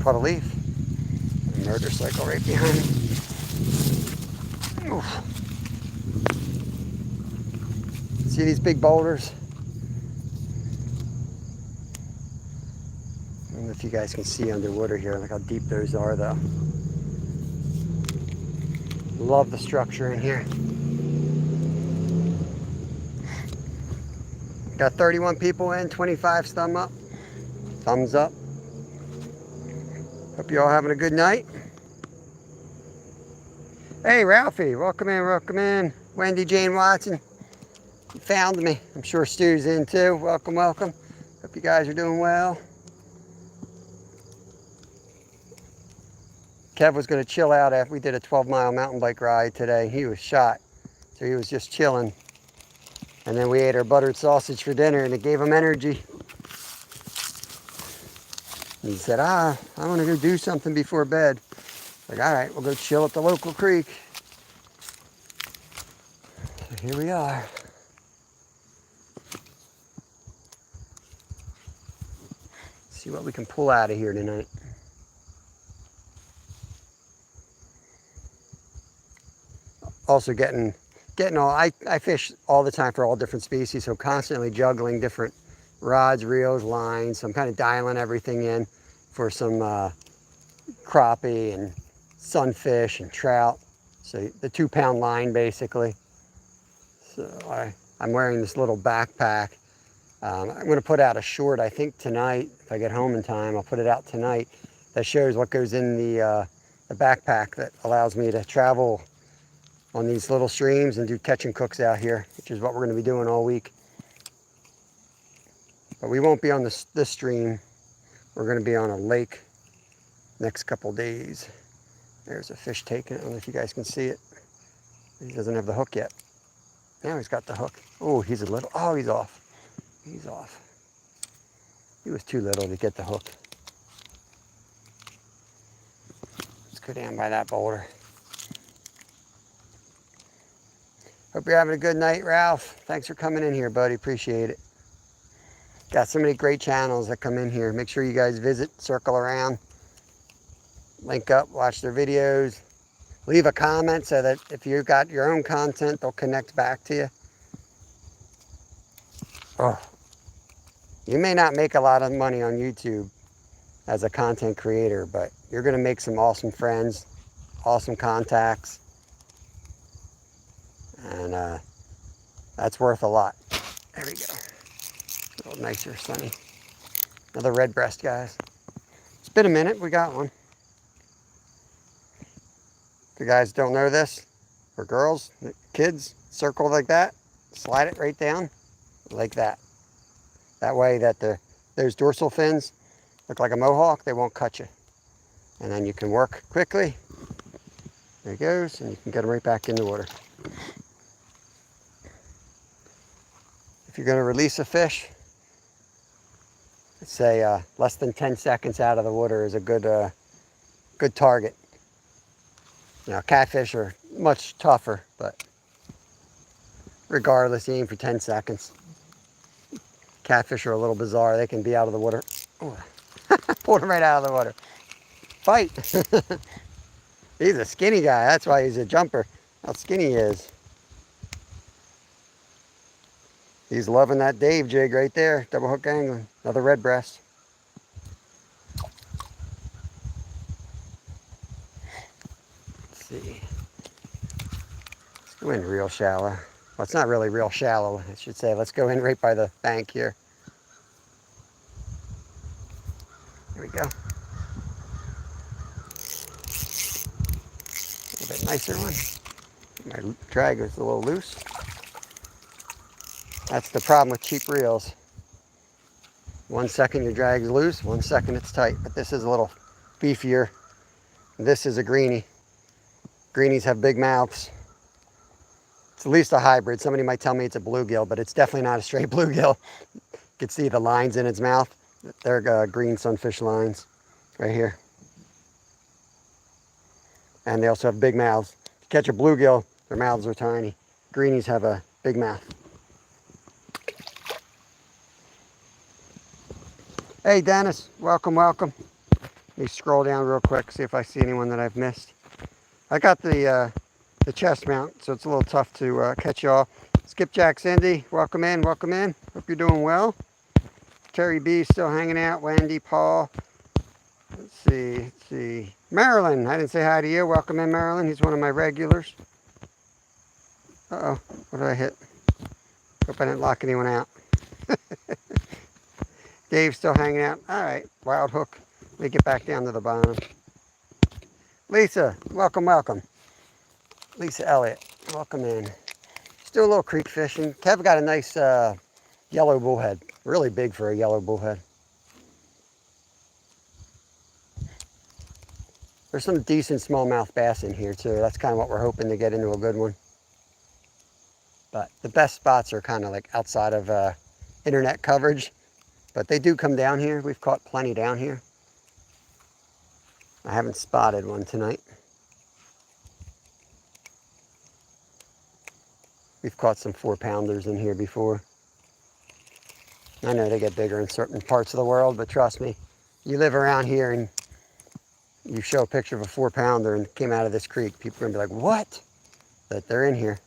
Caught a leaf. A motorcycle right behind me. Oof. See these big boulders? I don't know if you guys can see underwater here. Look how deep those are though. Love the structure in here. Got 31 people in, 25 thumbs up. Hope you all having a good night. Hey Ralphie, welcome in, welcome in. Wendy Jane Watson, you found me. I'm sure Stu's in too. Welcome, welcome. Hope you guys are doing well. Kev was going to chill out after we did a 12-mile mountain bike ride today. He was shot, so he was just chilling. And then we ate our buttered sausage for dinner and it gave him energy. And he said, I want to go do something before bed. Like, all right, we'll go chill at the local creek. So here we are. See what we can pull out of here tonight. also getting all, I fish all the time for all different species, so constantly juggling different rods, reels, lines. So I'm kind of dialing everything in for some crappie and sunfish and trout. So the 2-pound line basically. So I'm wearing this little backpack. I'm going to put out a short, I think tonight, if I get home in time, I'll put it out tonight, that shows what goes in the backpack that allows me to travel on these little streams and do catch and cooks out here, which is what we're going to be doing all week. But we won't be on this stream. We're going to be on a lake next couple days. There's a fish taking it. I don't know if you guys can see it. He doesn't have the hook yet. Now he's got the hook. Oh, he's a little, oh, he's off. He's off. He was too little to get the hook. Let's go down by that boulder. Hope you're having a good night, Ralph. Thanks for coming in here, buddy. Appreciate it. Got so many great channels that come in here. Make sure you guys visit, circle around, link up, watch their videos. Leave a comment so that if you've got your own content, they'll connect back to you. Oh, you may not make a lot of money on YouTube as a content creator, but you're going to make some awesome friends, awesome contacts, and that's worth a lot. There we go. A little nicer, sunny. Another red breast, guys. It's been a minute. We got one. If you guys don't know this, for girls, kids, circle like that, slide it right down like that. That way that those dorsal fins look like a mohawk, they won't cut you. And then you can work quickly. There it goes, and you can get them right back in the water. If you're going to release a fish, let's say less than 10 seconds out of the water is a good target. You know, catfish are much tougher, but regardless, you aim for 10 seconds. Catfish are a little bizarre. They can be out of the water. Pulled him right out of the water. Fight. He's a skinny guy. That's why he's a jumper. How skinny he is. He's loving that Dave jig right there. Double hook angling. Another red breast. Let's see. Let's go in real shallow. Well, it's not really real shallow, I should say. Let's go in right by the bank here. Here we go. A little bit nicer one. My drag is a little loose. That's the problem with cheap reels. 1 second your drag is loose, 1 second it's tight. But this is a little beefier. This is a greenie. Greenies have big mouths. It's at least a hybrid. Somebody might tell me it's a bluegill, but it's definitely not a straight bluegill. You can see the lines in its mouth. They're green sunfish lines right here. And they also have big mouths. If you catch a bluegill, their mouths are tiny. Greenies have a big mouth. Hey Dennis, welcome, welcome. Let me scroll down real quick, see if I see anyone that I've missed. I got the chest mount, so it's a little tough to catch y'all. Skipjack Cindy, welcome in, welcome in. Hope you're doing well. Terry B still hanging out. Wendy, Paul. Let's see. Marilyn, I didn't say hi to you. Welcome in, Marilyn. He's one of my regulars. Uh-oh, what did I hit? Hope I didn't lock anyone out. Dave's still hanging out. All right, wild hook. Let me get back down to the bottom. Lisa, welcome, welcome. Lisa Elliott, welcome in. Still a little creek fishing. Kev got a nice yellow bullhead. Really big for a yellow bullhead. There's some decent smallmouth bass in here too. That's kind of what we're hoping to get into a good one. But the best spots are kind of like outside of internet coverage. But they do come down here. We've caught plenty down here. I haven't spotted one tonight. We've caught some 4-pounders in here before. I know they get bigger in certain parts of the world, but trust me, you live around here and you show a picture of a 4-pounder and came out of this creek, people are gonna be like, what? that they're in here.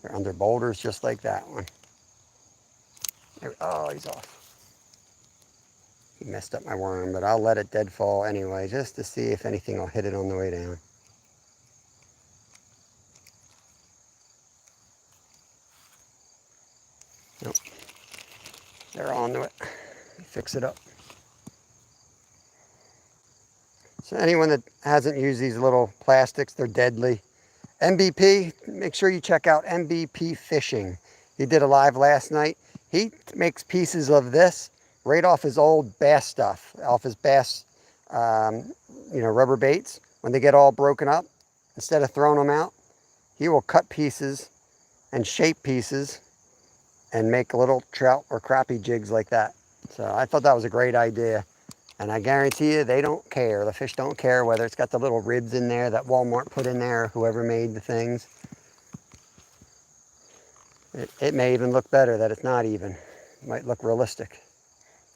They're under boulders just like that one. Oh, he's off. He messed up my worm, but I'll let it deadfall anyway, just to see if anything will hit it on the way down. Nope. They're onto it. Fix it up. So anyone that hasn't used these little plastics, they're deadly. MVP, make sure you check out MVP Fishing. He did a live last night. He makes pieces of this right off his old bass stuff, off his bass, rubber baits. When they get all broken up, instead of throwing them out, he will cut pieces and shape pieces and make little trout or crappie jigs like that. So I thought that was a great idea. And I guarantee you, they don't care. The fish don't care whether it's got the little ribs in there that Walmart put in there, or whoever made the things. It may even look better that it's not even. It might look realistic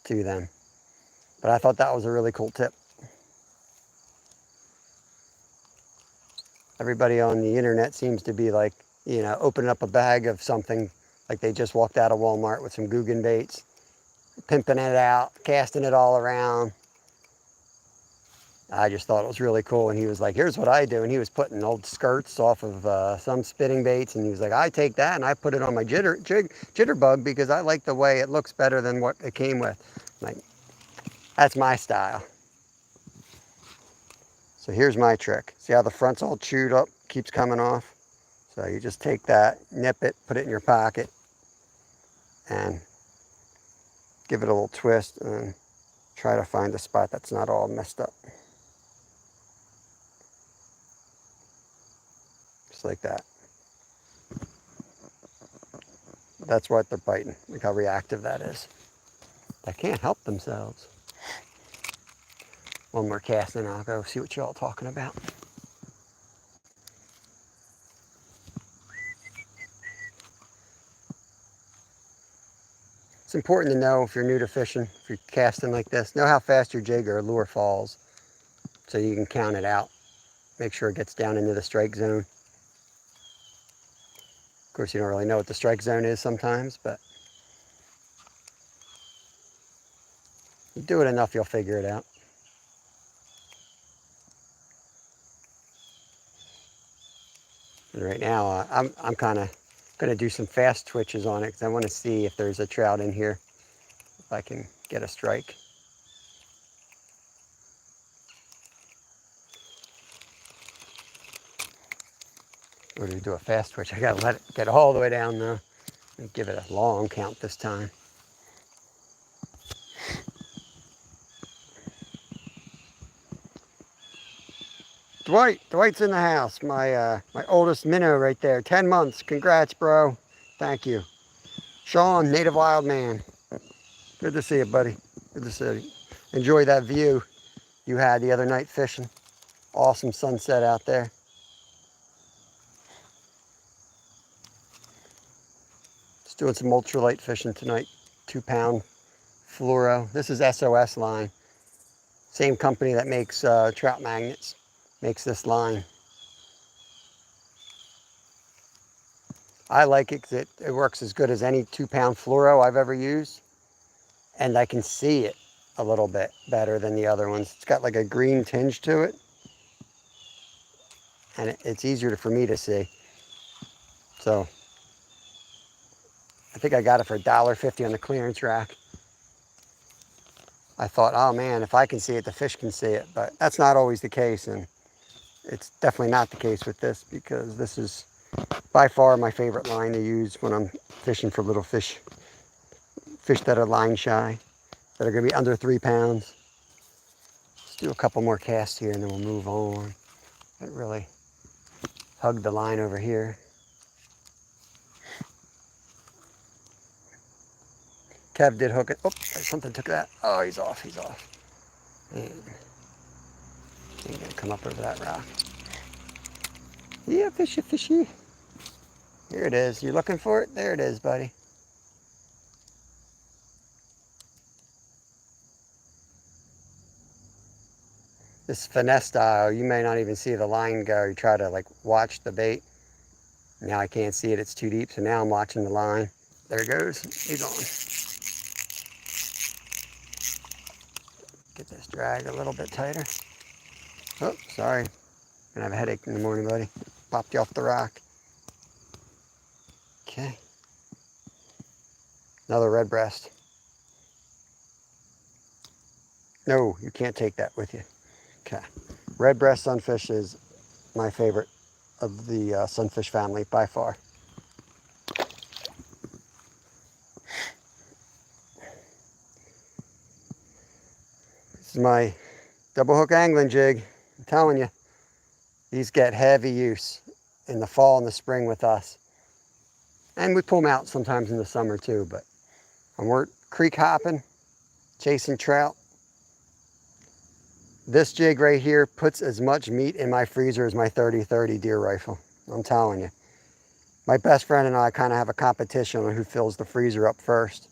to them. But I thought that was a really cool tip. Everybody on the internet seems to be like, opening up a bag of something like they just walked out of Walmart with some Guggen baits, pimping it out, casting it all around. I just thought it was really cool. And he was like, here's what I do. And he was putting old skirts off of some spinning baits. And he was like, I take that and I put it on my jitterbug because I like the way it looks better than what it came with. Like, that's my style. So here's my trick. See how the front's all chewed up, keeps coming off? So you just take that, nip it, put it in your pocket, and give it a little twist and try to find a spot that's not all messed up. Just like that. That's what they're biting. Look how reactive that is. They can't help themselves. One more cast and I'll go see what y'all talking about. It's important to know if you're new to fishing, if you're casting like this, know how fast your jig or lure falls so you can count it out. Make sure it gets down into the strike zone. Of course, you don't really know what the strike zone is sometimes, but you do it enough, you'll figure it out. And right now, I'm kind of going to do some fast twitches on it because I want to see if there's a trout in here, if I can get a strike. Or to do a fast twitch, I got to let it get all the way down though and give it a long count this time. Dwight's in the house. My oldest minnow right there, 10 months. Congrats, bro. Thank you. Sean, native wild man. Good to see you, buddy. Good to see you. Enjoy that view you had the other night fishing. Awesome sunset out there. Just doing some ultralight fishing tonight. 2-pound fluoro. This is SOS line. Same company that makes trout magnets. Makes this line. I like it because it works as good as any 2-pound fluoro I've ever used. And I can see it a little bit better than the other ones. It's got like a green tinge to it. And it's easier for me to see. So I think I got it for $1.50 on the clearance rack. I thought, oh man, if I can see it, the fish can see it. But that's not always the case. And it's definitely not the case with this because this is by far my favorite line to use when I'm fishing for little fish. Fish that are line shy, that are going to be under 3 pounds. Let's do a couple more casts here and then we'll move on. It really hugged the line over here. Kev did hook it. Oh, something took that. Oh, he's off. He's off. Man, ain't gonna come up over that rock. Yeah, fishy, fishy. Here it is. You looking for it? There it is, buddy. This finesse style, you may not even see the line go. You try to like watch the bait. Now I can't see it, it's too deep, so now I'm watching the line. There it goes, he's on. Get this drag a little bit tighter. Oh, sorry. Gonna have a headache in the morning, buddy. Popped you off the rock. Okay. Another red breast. No, you can't take that with you. Okay. Red breast sunfish is my favorite of the sunfish family by far. This is my double hook angling jig. I'm telling you, these get heavy use in the fall and the spring with us. And we pull them out sometimes in the summer too, but when we're creek hopping, chasing trout, this jig right here puts as much meat in my freezer as my 30-30 deer rifle. I'm telling you. My best friend and I kind of have a competition on who fills the freezer up first.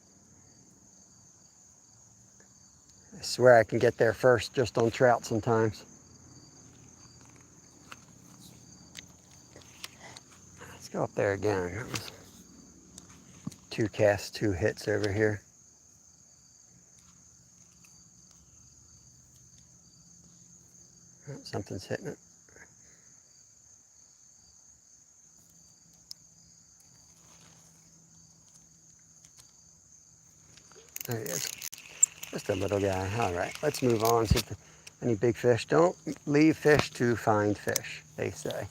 I swear I can get there first just on trout sometimes. Let's go up there again. That was 2 casts, 2 hits over here. Oh, something's hitting it. There he is. Just a little guy. All right, let's move on. See if any big fish. Don't leave fish to find fish, they say.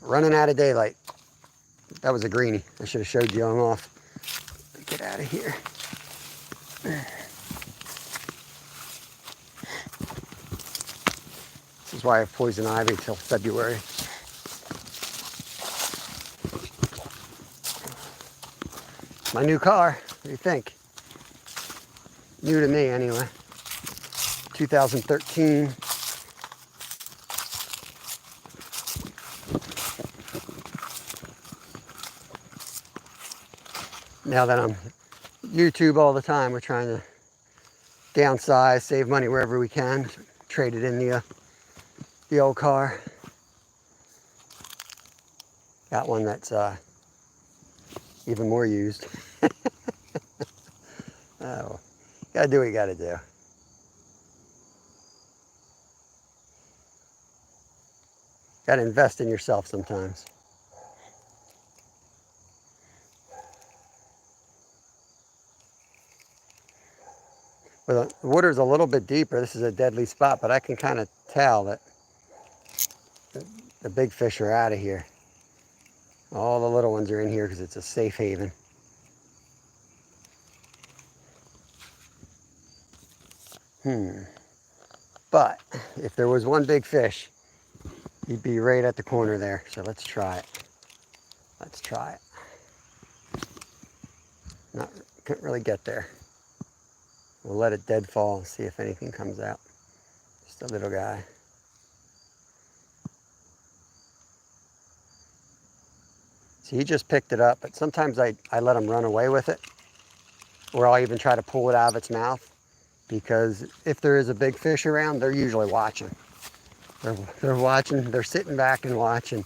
Running out of daylight. That was a greenie. I should have showed you him off. Get out of here. This is why I have poison ivy till February. My new car. What do you think? New to me anyway. 2013. Now that I'm YouTube all the time, we're trying to downsize, save money wherever we can. Trade it in the old car. Got one that's even more used. Oh, gotta do what you gotta do. Gotta invest in yourself sometimes. Well, the water's a little bit deeper. This is a deadly spot, but I can kind of tell that the big fish are out of here. All the little ones are in here because it's a safe haven. But if there was one big fish, he'd be right at the corner there. So let's try it. Let's try it. Couldn't really get there. We'll let it dead fall and see if anything comes out. Just a little guy. So he just picked it up, but sometimes I let him run away with it, or I'll even try to pull it out of its mouth, because if there is a big fish around, they're usually watching. They're watching, they're sitting back and watching,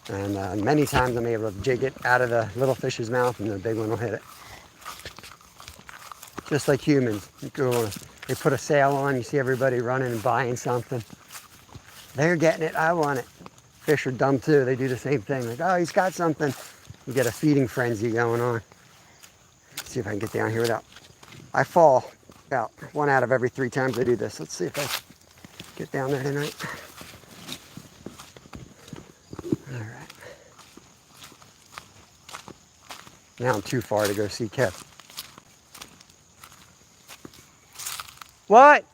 and many times I'm able to jig it out of the little fish's mouth and the big one will hit it. Just like humans, they put a sale on, you see everybody running and buying something. They're getting it, I want it. Fish are dumb too, they do the same thing. Like, oh, he's got something. You get a feeding frenzy going on. Let's see if I can get down here without, I fall about 1 out of every 3 times I do this. Let's see if I get down there tonight. All right. Now I'm too far to go see Kev. What?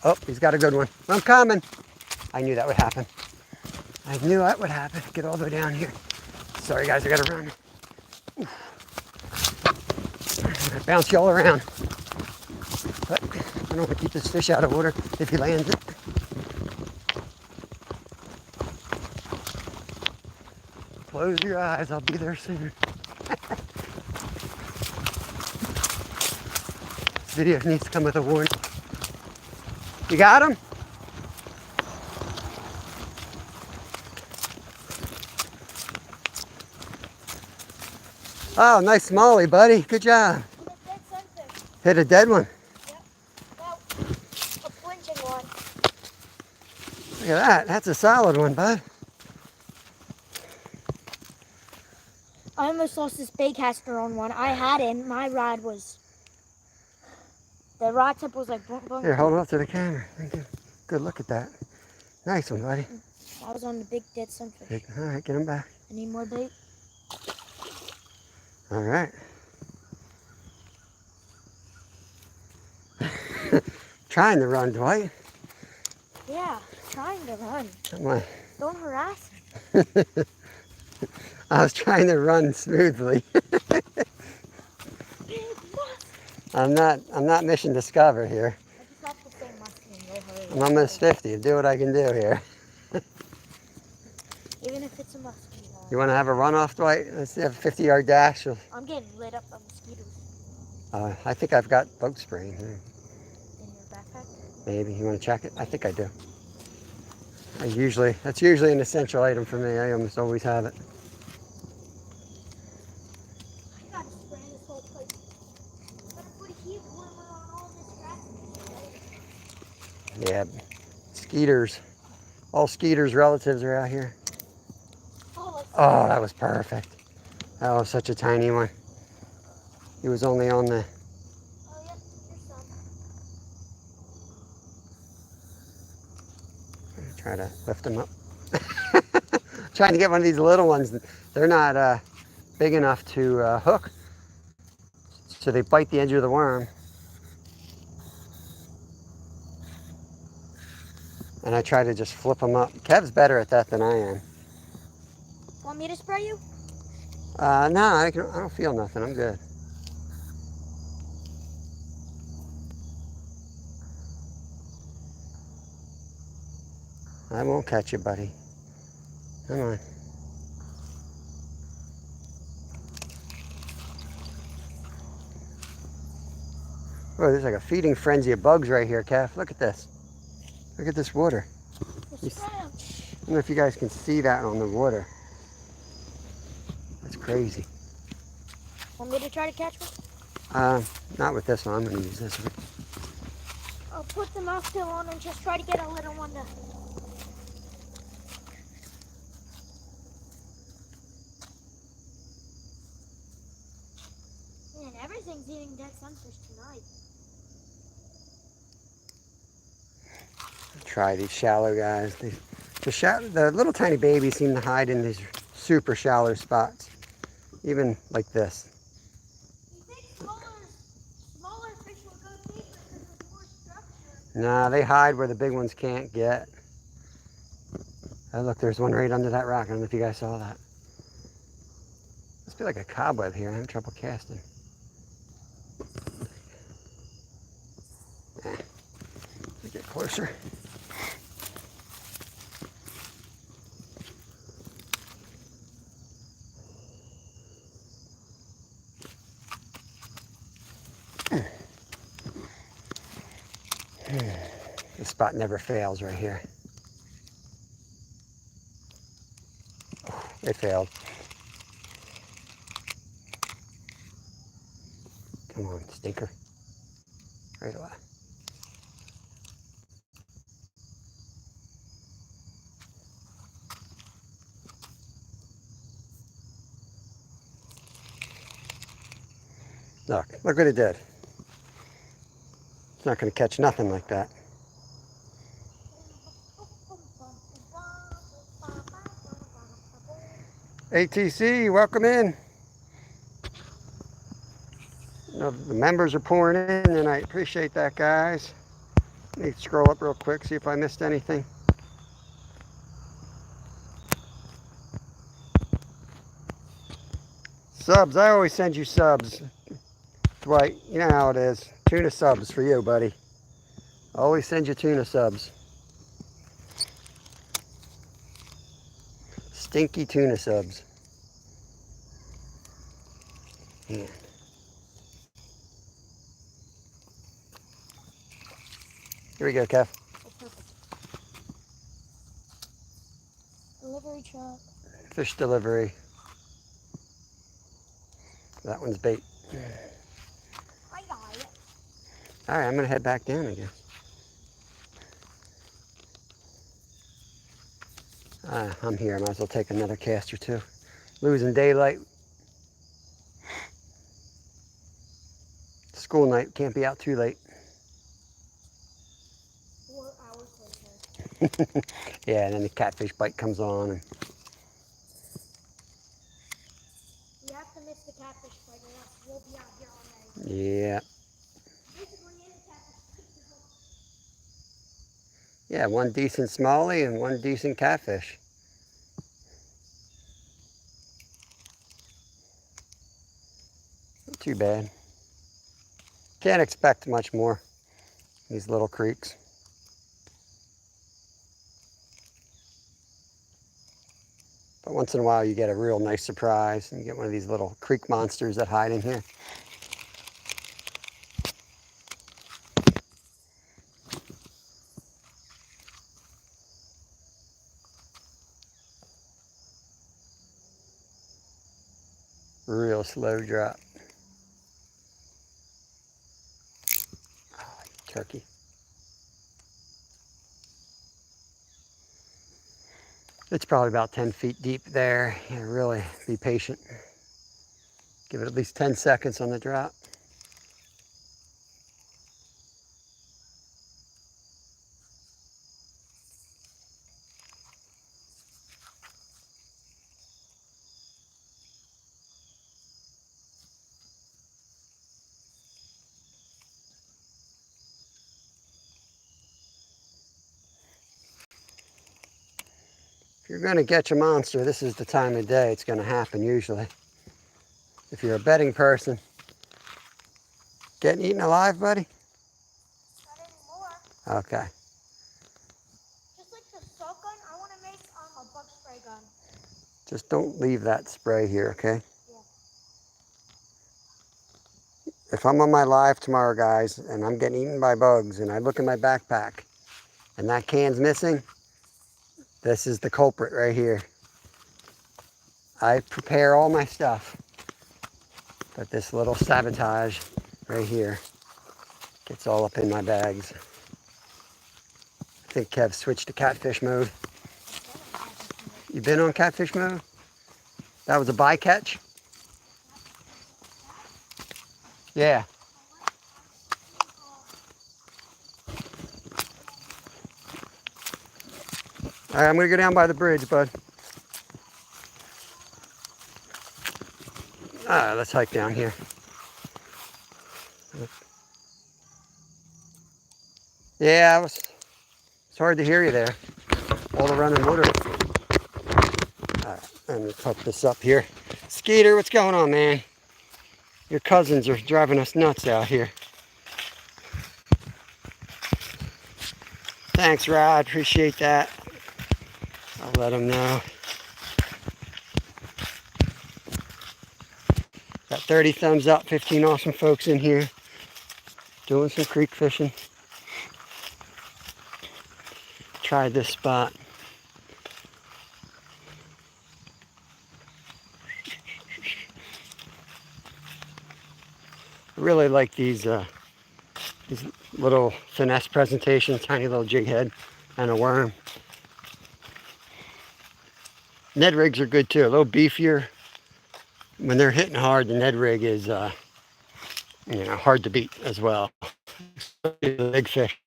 Oh, he's got a good one. I'm coming. I knew that would happen. I knew that would happen. Get all the way down here. Sorry guys, I gotta run. Oof. I'm gonna bounce you all around. But I don't want to keep this fish out of water if he lands it. Close your eyes, I'll be there soon. This video needs to come with a warning. You got him? Oh, nice smallie, buddy. Good job. Hit a dead one. Yep. Well, a flinching one. Look at that. That's a solid one, bud. I almost lost this baitcaster on one. I had it, and my rod was... The rod tip was like... Boom, boom, Here, hold it up to the camera. Good look at that. Nice one, buddy. I was on the big dead sunfish. All right, get him back. I need more bait. All right. Trying to run, Dwight. Yeah, trying to run. Come on. Don't harass me. I was trying to run smoothly. I'm not mission discover here. I just have to say musky and no hurry. I'm almost 50. I'll do what I can do here. Even if it's a musky. You want to have a runoff, Dwight? Let's have a 50-yard dash. I'm getting lit up by mosquitoes. I think I've got bug spray in here. In your backpack? Maybe. You want to check it? I think I do. That's usually an essential item for me. I almost always have it. I gotta spray this whole place. Gotta put a heat warmer on all this grass. Yeah. Skeeters. All Skeeters' relatives are out here. Oh, that was perfect. That was such a tiny one. He was only on the... Oh, yep, your son. Try to lift him up. Trying to get one of these little ones. They're not big enough to hook. So they bite the edge of the worm. And I try to just flip them up. Kev's better at that than I am. Want me to spray you? No, I don't feel nothing. I'm good. I won't catch you, buddy. Come on. Oh, there's like a feeding frenzy of bugs right here, Kev. Look at this. Look at this water. I don't know if you guys can see that on the water. That's crazy. Want me to try to catch one? Not with this one. I'm going to use this one. I'll put the mouthfeel on and just try to get a little one to... Man, everything's eating dead sunfish tonight. Try these shallow guys. The little tiny babies seem to hide in these super shallow spots. Even like this. You think smaller fish will go deeper because there's more structure? Nah, they hide where the big ones can't get. Oh, look, there's one right under that rock. I don't know if you guys saw that. Must be like a cobweb here. I'm having trouble casting. Let me get closer. This spot never fails right here. It failed. Come on, stinker. Right away. Look what it did. It's not going to catch nothing like that. ATC, welcome in. You know, the members are pouring in, and I appreciate that, guys. Let me scroll up real quick, see if I missed anything. Subs, I always send you subs. Dwight, you know how it is. Tuna subs for you, buddy. I always send you tuna subs. Stinky tuna subs. Yeah. Here we go, Kev. Oh, perfect. Delivery truck. Fish delivery. That one's bait. I got it. All right, I'm gonna head back down again. I'm here. I might as well take another cast or two. Losing daylight. School night. Can't be out too late. 4 hours later. Yeah, and then the catfish bite comes on. And You have to miss the catfish fight or else we'll be out here all night. yeah. Basically, any catfish. Yeah, one decent smallie and one decent catfish. Not too bad. Can't expect much more. These little creeks. But once in a while you get a real nice surprise and you get one of these little creek monsters that hide in here. Real slow drop. Oh, turkey. It's probably about 10 feet deep there. Yeah, really be patient. Give it at least 10 seconds on the drop. If you're going to catch a monster, this is the time of day it's going to happen usually. If you're a betting person, getting eaten alive, buddy? Not anymore. Okay. Just like the salt gun, I want to make a bug spray gun. Just don't leave that spray here, okay? Yeah. If I'm on my live tomorrow, guys, and I'm getting eaten by bugs, and I look in my backpack, and that can's missing, this is the culprit right here. I prepare all my stuff, but this little sabotage right here gets all up in my bags. I think Kev switched to catfish mode. You been on catfish mode? That was a bycatch? Yeah. All right, I'm gonna go down by the bridge, bud. All right, let's hike down here. Yeah, it's hard to hear you there. All the running water. All right, let me put this up here. Skeeter, what's going on, man? Your cousins are driving us nuts out here. Thanks, Rod. Appreciate that. I'll let them know. Got 30 thumbs up, 15 awesome folks in here doing some creek fishing. Tried this spot. I really like these little finesse presentations, tiny little jig head and a worm. Ned rigs are good too, a little beefier. When they're hitting hard, the Ned rig is hard to beat as well. Big fish.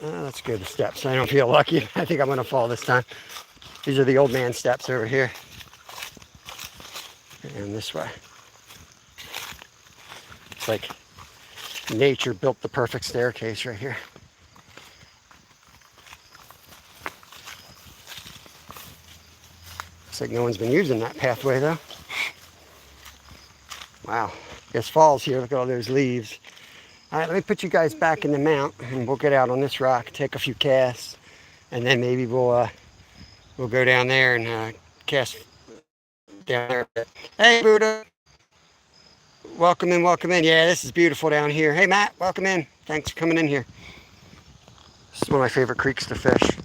Let's go the steps. I don't feel lucky. I think I'm gonna fall this time. These are the old man steps over here. And this way. It's like nature built the perfect staircase right here. Looks like no one's been using that pathway though. Wow, guess fall's here. Look at all those leaves. All right, let me put you guys back in the mount and we'll get out on this rock, take a few casts, and then maybe we'll go down there and cast down there. Hey, Buddha. Welcome in, welcome in. Yeah, this is beautiful down here. Hey, Matt, welcome in. Thanks for coming in here. This is one of my favorite creeks to fish. It's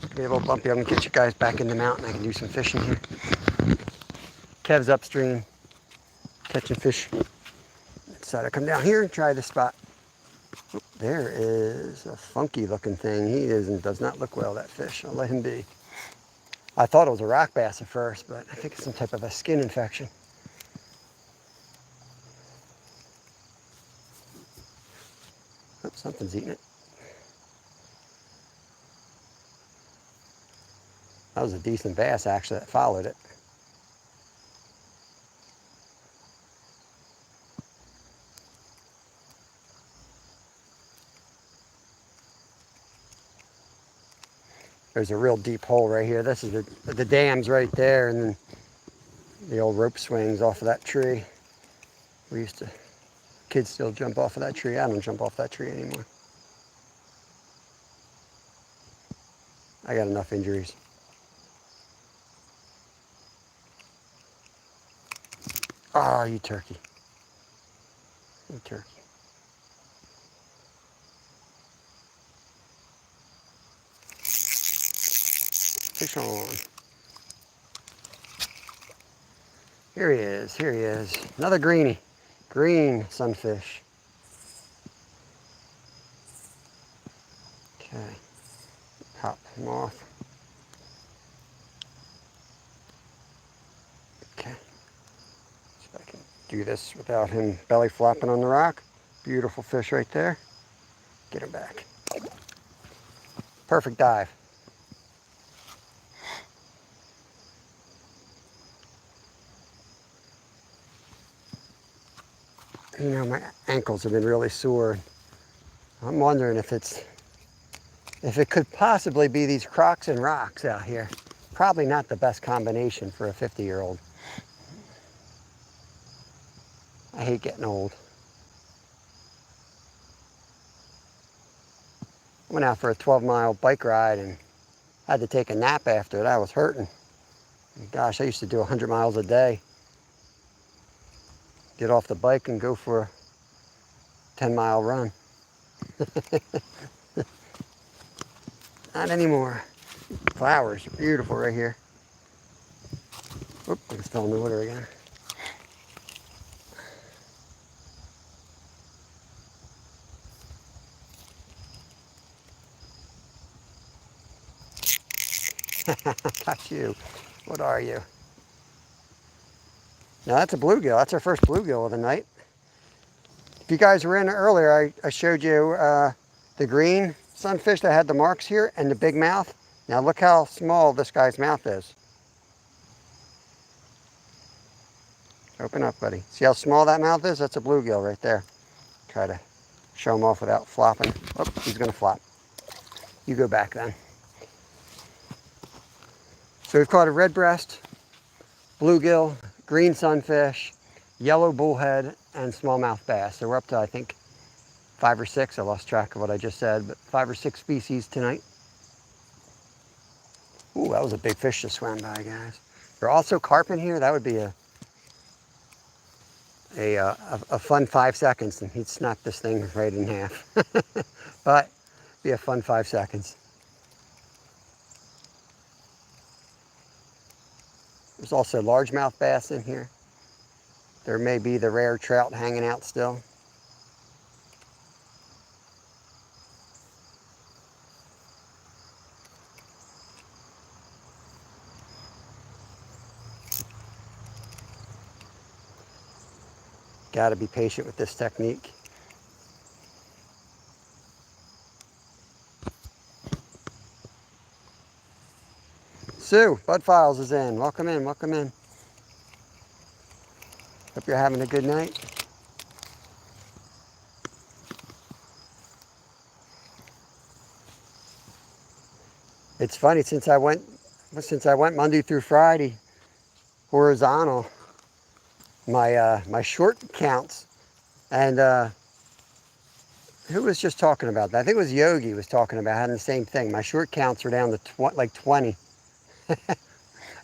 gonna be a little bumpy. I'm gonna get you guys back in the mountain. I can do some fishing here. Kev's upstream, catching fish. Decided to come down here and try this spot. Oop, there is a funky looking thing. He does not look well, that fish. I'll let him be. I thought it was a rock bass at first, but I think it's some type of a skin infection. Oh, something's eating it. That was a decent bass, actually, that followed it. There's a real deep hole right here. This is the dam's right there, and then the old rope swings off of that tree. Kids still jump off of that tree. I don't jump off that tree anymore. I got enough injuries. Oh, you turkey. You turkey. Fish on. Here he is, here he is. Another greenie. Green sunfish. Okay. Pop him off. Okay. See if I can do this without him belly flopping on the rock. Beautiful fish right there. Get him back. Perfect dive. You know, my ankles have been really sore. I'm wondering if it could possibly be these Crocs and rocks out here. Probably not the best combination for a 50-year-old. I hate getting old. Went out for a 12-mile bike ride and had to take a nap after it. I was hurting. Gosh, I used to do 100 miles a day. Get off the bike and go for a 10-mile run. Not anymore. Flowers, beautiful right here. Oop, I just fell in the water again. Got you. What are you? Now that's a bluegill. That's our first bluegill of the night. If you guys were in earlier, I showed you the green sunfish that had the marks here and the big mouth. Now look how small this guy's mouth is. Open up, buddy. See how small that mouth is? That's a bluegill right there. Try to show him off without flopping. Oh, he's gonna flop. You go back then. So we've caught a red breast, bluegill, green sunfish, yellow bullhead, and smallmouth bass. So we're up to, I think, 5 or 6. I lost track of what I just said, but 5 or 6 species tonight. Ooh, that was a big fish that swam by, guys. There are also carp in here. That would be a fun 5 seconds, and he'd snap this thing right in half. But be a fun 5 seconds. There's also largemouth bass in here. There may be the rare trout hanging out still. Got to be patient with this technique. Sue, Bud Files is in. Welcome in, welcome in. Hope you're having a good night. It's funny, since I went Monday through Friday horizontal, my short counts, and who was just talking about that? I think it was Yogi was talking about having the same thing. My short counts are down to like 20.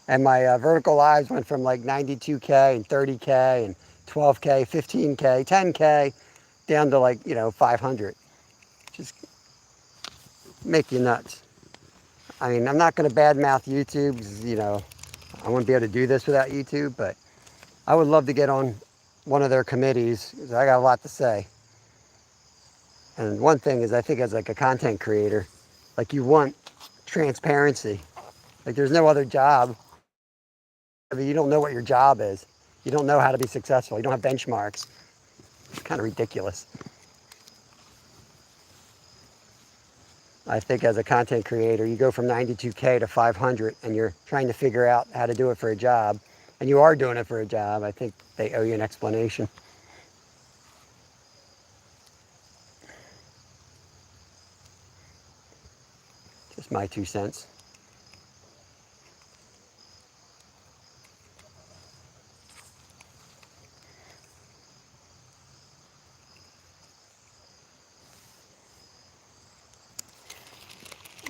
And my vertical lives went from like 92K and 30K and 12K, 15K, 10K, down to like, 500. Just make you nuts. I mean, I'm not going to badmouth YouTube because, I wouldn't be able to do this without YouTube, but I would love to get on one of their committees because I got a lot to say. And one thing is, I think as like a content creator, like you want transparency. Like there's no other job. I mean, you don't know what your job is. You don't know how to be successful. You don't have benchmarks. It's kind of ridiculous. I think as a content creator, you go from 92K to 500 and you're trying to figure out how to do it for a job, and you are doing it for a job. I think they owe you an explanation. Just my 2 cents.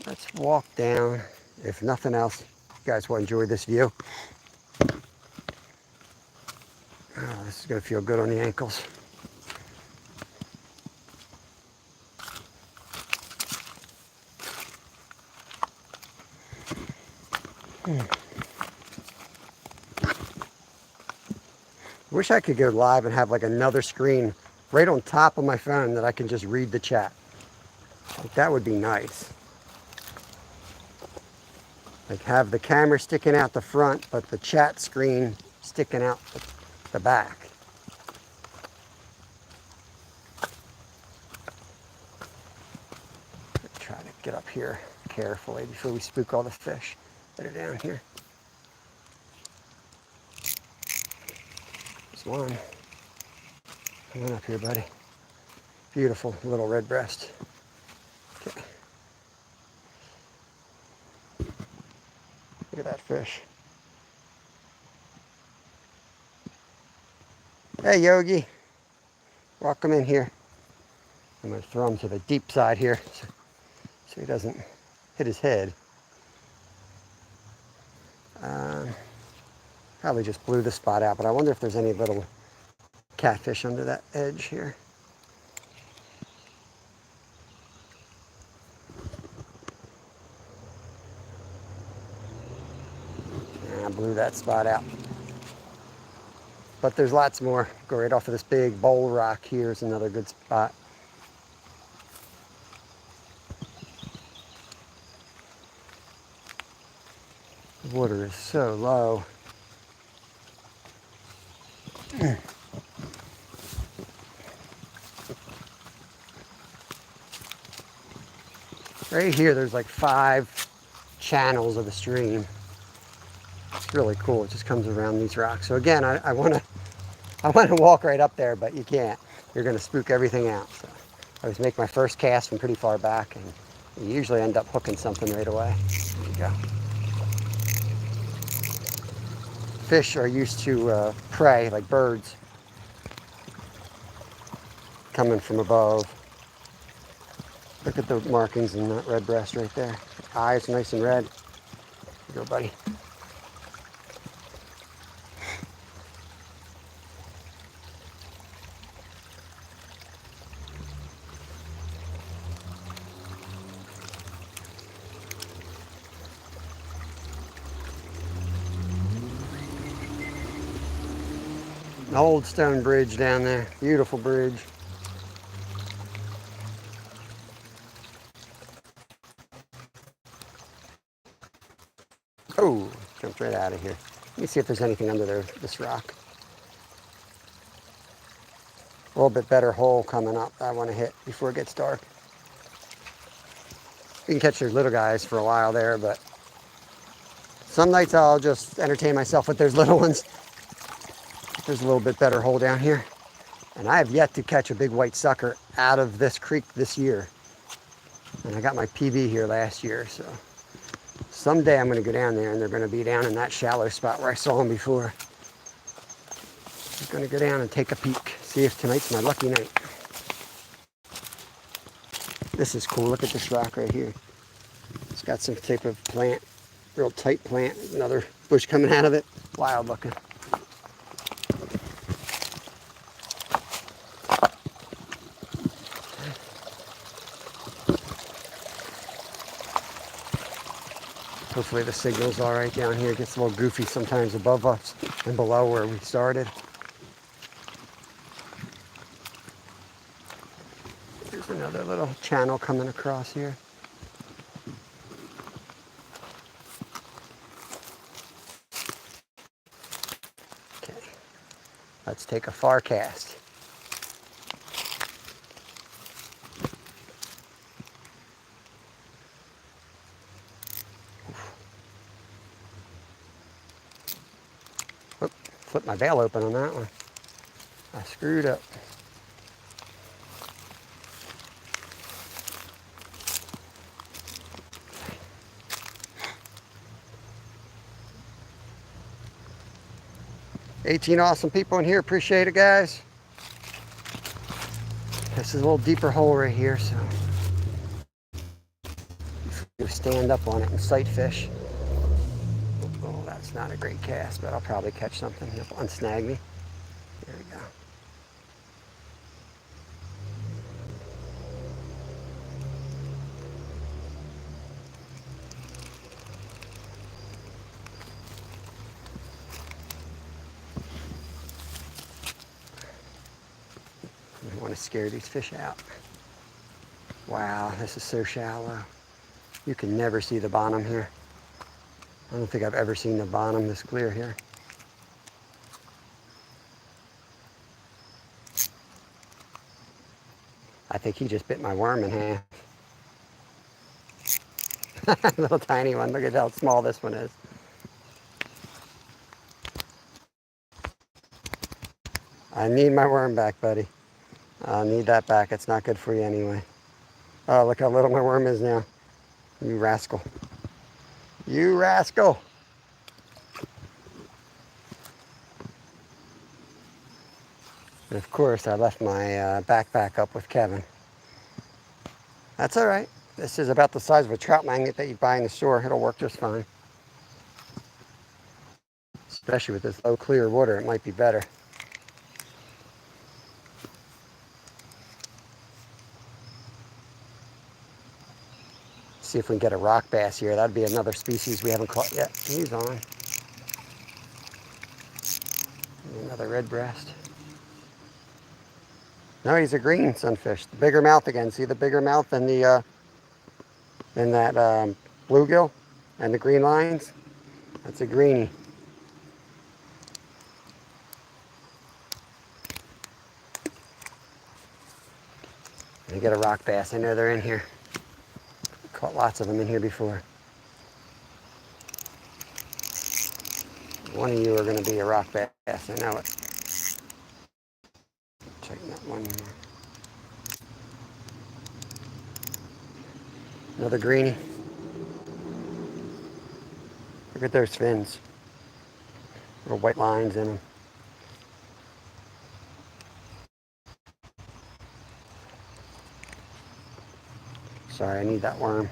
Let's walk down. If nothing else, you guys will enjoy this view. Oh, this is going to feel good on the ankles. Wish I could go live and have like another screen right on top of my phone that I can just read the chat. Like that would be nice. Like have the camera sticking out the front, but the chat screen sticking out the back. Try to get up here carefully before we spook all the fish that are down here. There's one. Come on up here, buddy. Beautiful little red breast. Okay. Look at that fish. Hey, Yogi. Welcome in here. I'm going to throw him to the deep side here so he doesn't hit his head. Probably just blew the spot out, but I wonder if there's any little catfish under that edge here. I blew that spot out. But there's lots more. Go right off of this big bowl rock here is another good spot. The water is so low. Right here, there's like 5 channels of the stream. It's really cool. It just comes around these rocks. So again, I want to walk right up there, but you can't. You're going to spook everything out. So I always make my first cast from pretty far back, and you usually end up hooking something right away. There you go. Fish are used to prey, like birds, coming from above. Look at the markings in that red breast right there. Eyes nice and red. Here you go, buddy. An old stone bridge down there. Beautiful bridge. Oh, jumped right out of here. Let me see if there's anything under there, this rock. A little bit better hole coming up I want to hit before it gets dark. You can catch those little guys for a while there, but some nights I'll just entertain myself with those little ones. There's a little bit better hole down here. And I have yet to catch a big white sucker out of this creek this year. And I got my PB here last year, so someday I'm going to go down there and they're going to be down in that shallow spot where I saw them before. I'm going to go down and take a peek, see if tonight's my lucky night. This is cool. Look at this rock right here. It's got some type of plant, real tight plant. Another bush coming out of it. Wild looking. Hopefully the signal's all right down here. It gets a little goofy sometimes above us and below where we started. There's another little channel coming across here. Okay, let's take a far cast. Oop, flipped my bail open on that one. I screwed up. $18 awesome people in here. Appreciate it, guys. This is a little deeper hole right here, so you stand up on it and sight fish. Oh, that's not a great cast, but I'll probably catch something. He'll unsnag me. There we go. I want to scare these fish out. Wow, this is so shallow. You can never see the bottom here. I don't think I've ever seen the bottom this clear here. I think he just bit my worm in half. Little tiny one. Look at how small this one is. I need my worm back, buddy. I need that back. It's not good for you anyway. Oh, look how little my worm is now. You rascal. You rascal. And of course, I left my backpack up with Kevin. That's all right. This is about the size of a trout magnet that you buy in the store. It'll work just fine. Especially with this low clear water, it might be better. See if we can get a rock bass here. That'd be another species we haven't caught yet. He's on. Another red breast. No, he's a green sunfish. The bigger mouth again. See the bigger mouth than the than that bluegill and the green lines? That's a greenie. Let me get a rock bass. I know they're in here. Caught lots of them in here before. One of you are going to be a rock bass. I know it. Checking that one more. Another greenie. Look at those fins. Little white lines in them. Sorry, I need that worm.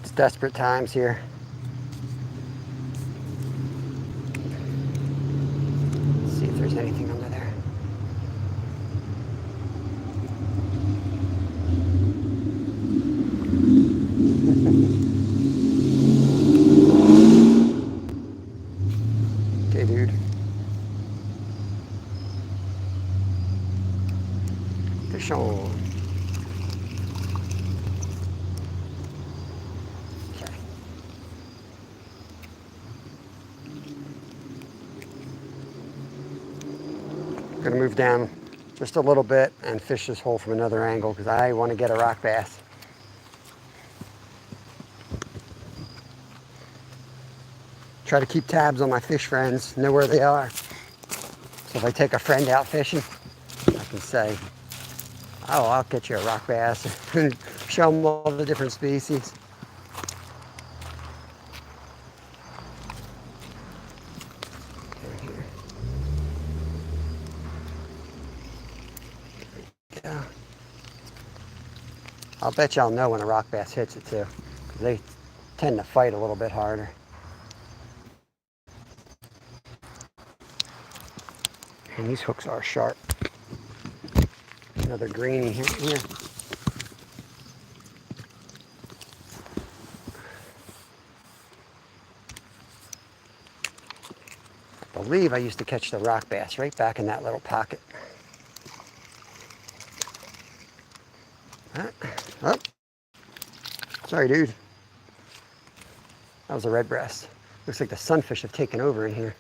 It's desperate times here. Let's see if there's anything under there. Okay, dude. Fish on. Going to move down just a little bit and fish this hole from another angle because I want to get a rock bass. Try to keep tabs on my fish friends, know where they are. So if I take a friend out fishing, I can say, oh, I'll get you a rock bass and show them all the different species. I'll bet y'all know when a rock bass hits it too, because they tend to fight a little bit harder. And these hooks are sharp. Another greenie here. believe I used to catch the rock bass right back in that little pocket. Oh, sorry, dude. That was a red breast. Looks like the sunfish have taken over in here.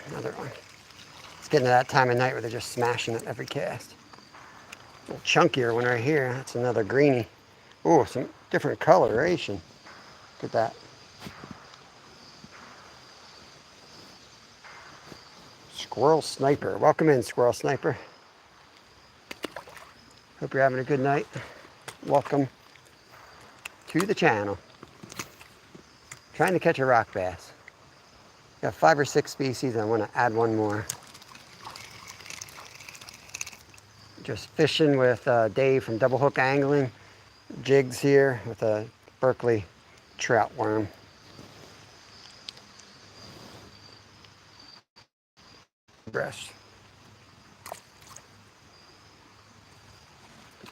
Another one. It's getting to that time of night where they're just smashing at every cast. A little chunkier one right here. That's another greenie. Oh, some different coloration. Look at that. Squirrel Sniper. Welcome in, Squirrel Sniper. Hope you're having a good night. Welcome to the channel. Trying to catch a rock bass. Got 5 or 6 species. I want to add one more. Just fishing with Dave from Double Hook Angling. Jigs here with a Berkeley trout worm. Breast.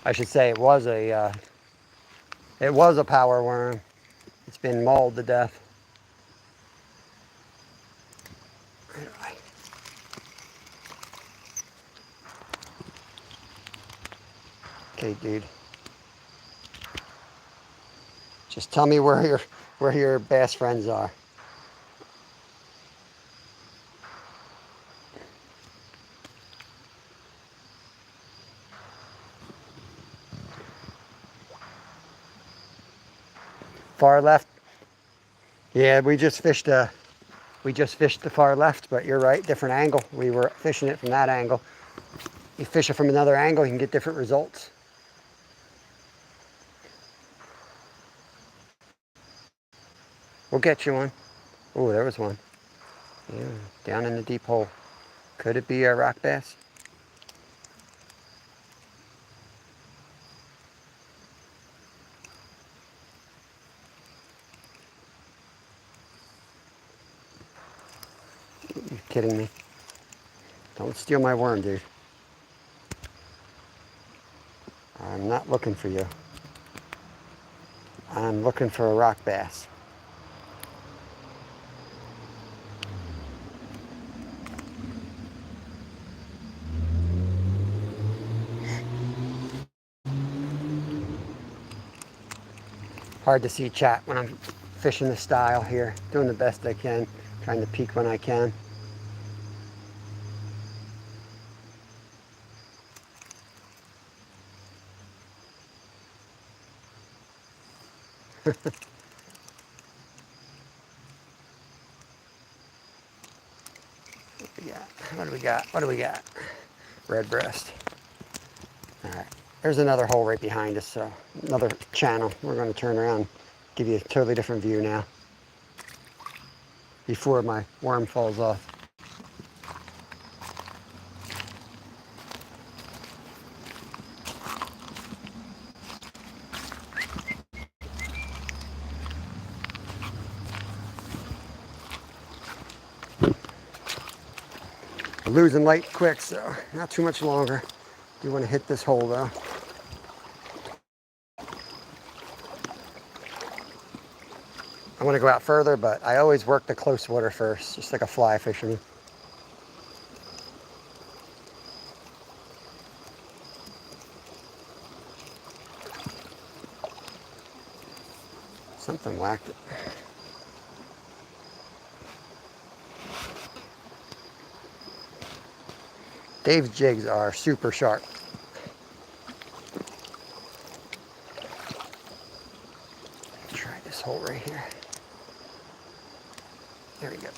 I should say it was a power worm. It's been mauled to death. Okay, dude. Just tell me where your bass friends are. Far left. Yeah, we just fished the far left, but you're right, different angle. We were fishing it from that angle. You fish it from another angle, you can get different results. We'll get you one. Oh, there was one. Yeah, down in the deep hole. Could it be a rock bass? You're kidding me. Don't steal my worm, dude. I'm not looking for you. I'm looking for a rock bass. Hard to see chat when I'm fishing the style here. Doing the best I can. Trying to peek when I can. What do we got? What do we got? Red breast. All right. There's another hole right behind us, so another channel. We're going to turn around, give you a totally different view now before my worm falls off. We're losing light quick, so not too much longer. Do want to hit this hole though. I want to go out further, but I always work the close water first, just like a fly fisherman. Something whacked it. Dave's jigs are super sharp. Try this hole right here. There we go.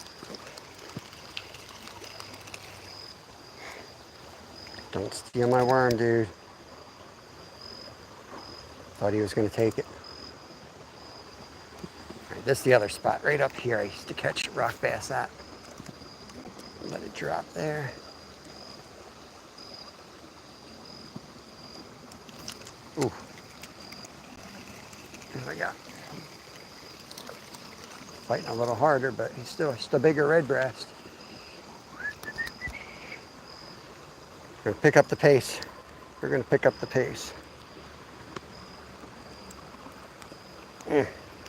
Don't steal my worm, dude. Thought he was going to take it. All right, this is the other spot, right up here. I used to catch rock bass at. Let it drop there. Ooh. What do I got? Fighting a little harder, but he's still just a bigger red breast. We're going to pick up the pace. We're going to pick up the pace.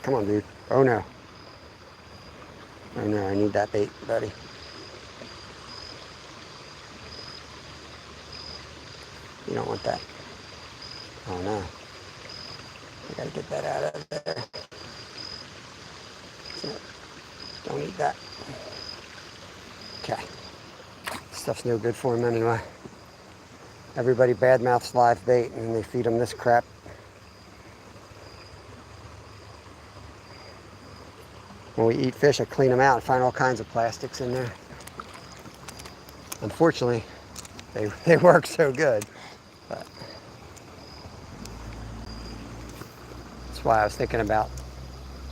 Come on, dude. Oh no. I know, I need that bait, buddy. You don't want that. Oh no. I gotta get that out of there. So, don't eat that. Okay. Stuff's no good for him anyway. Everybody badmouths live bait and they feed them this crap. When we eat fish, I clean them out and find all kinds of plastics in there. Unfortunately, they work so good. But that's why I was thinking about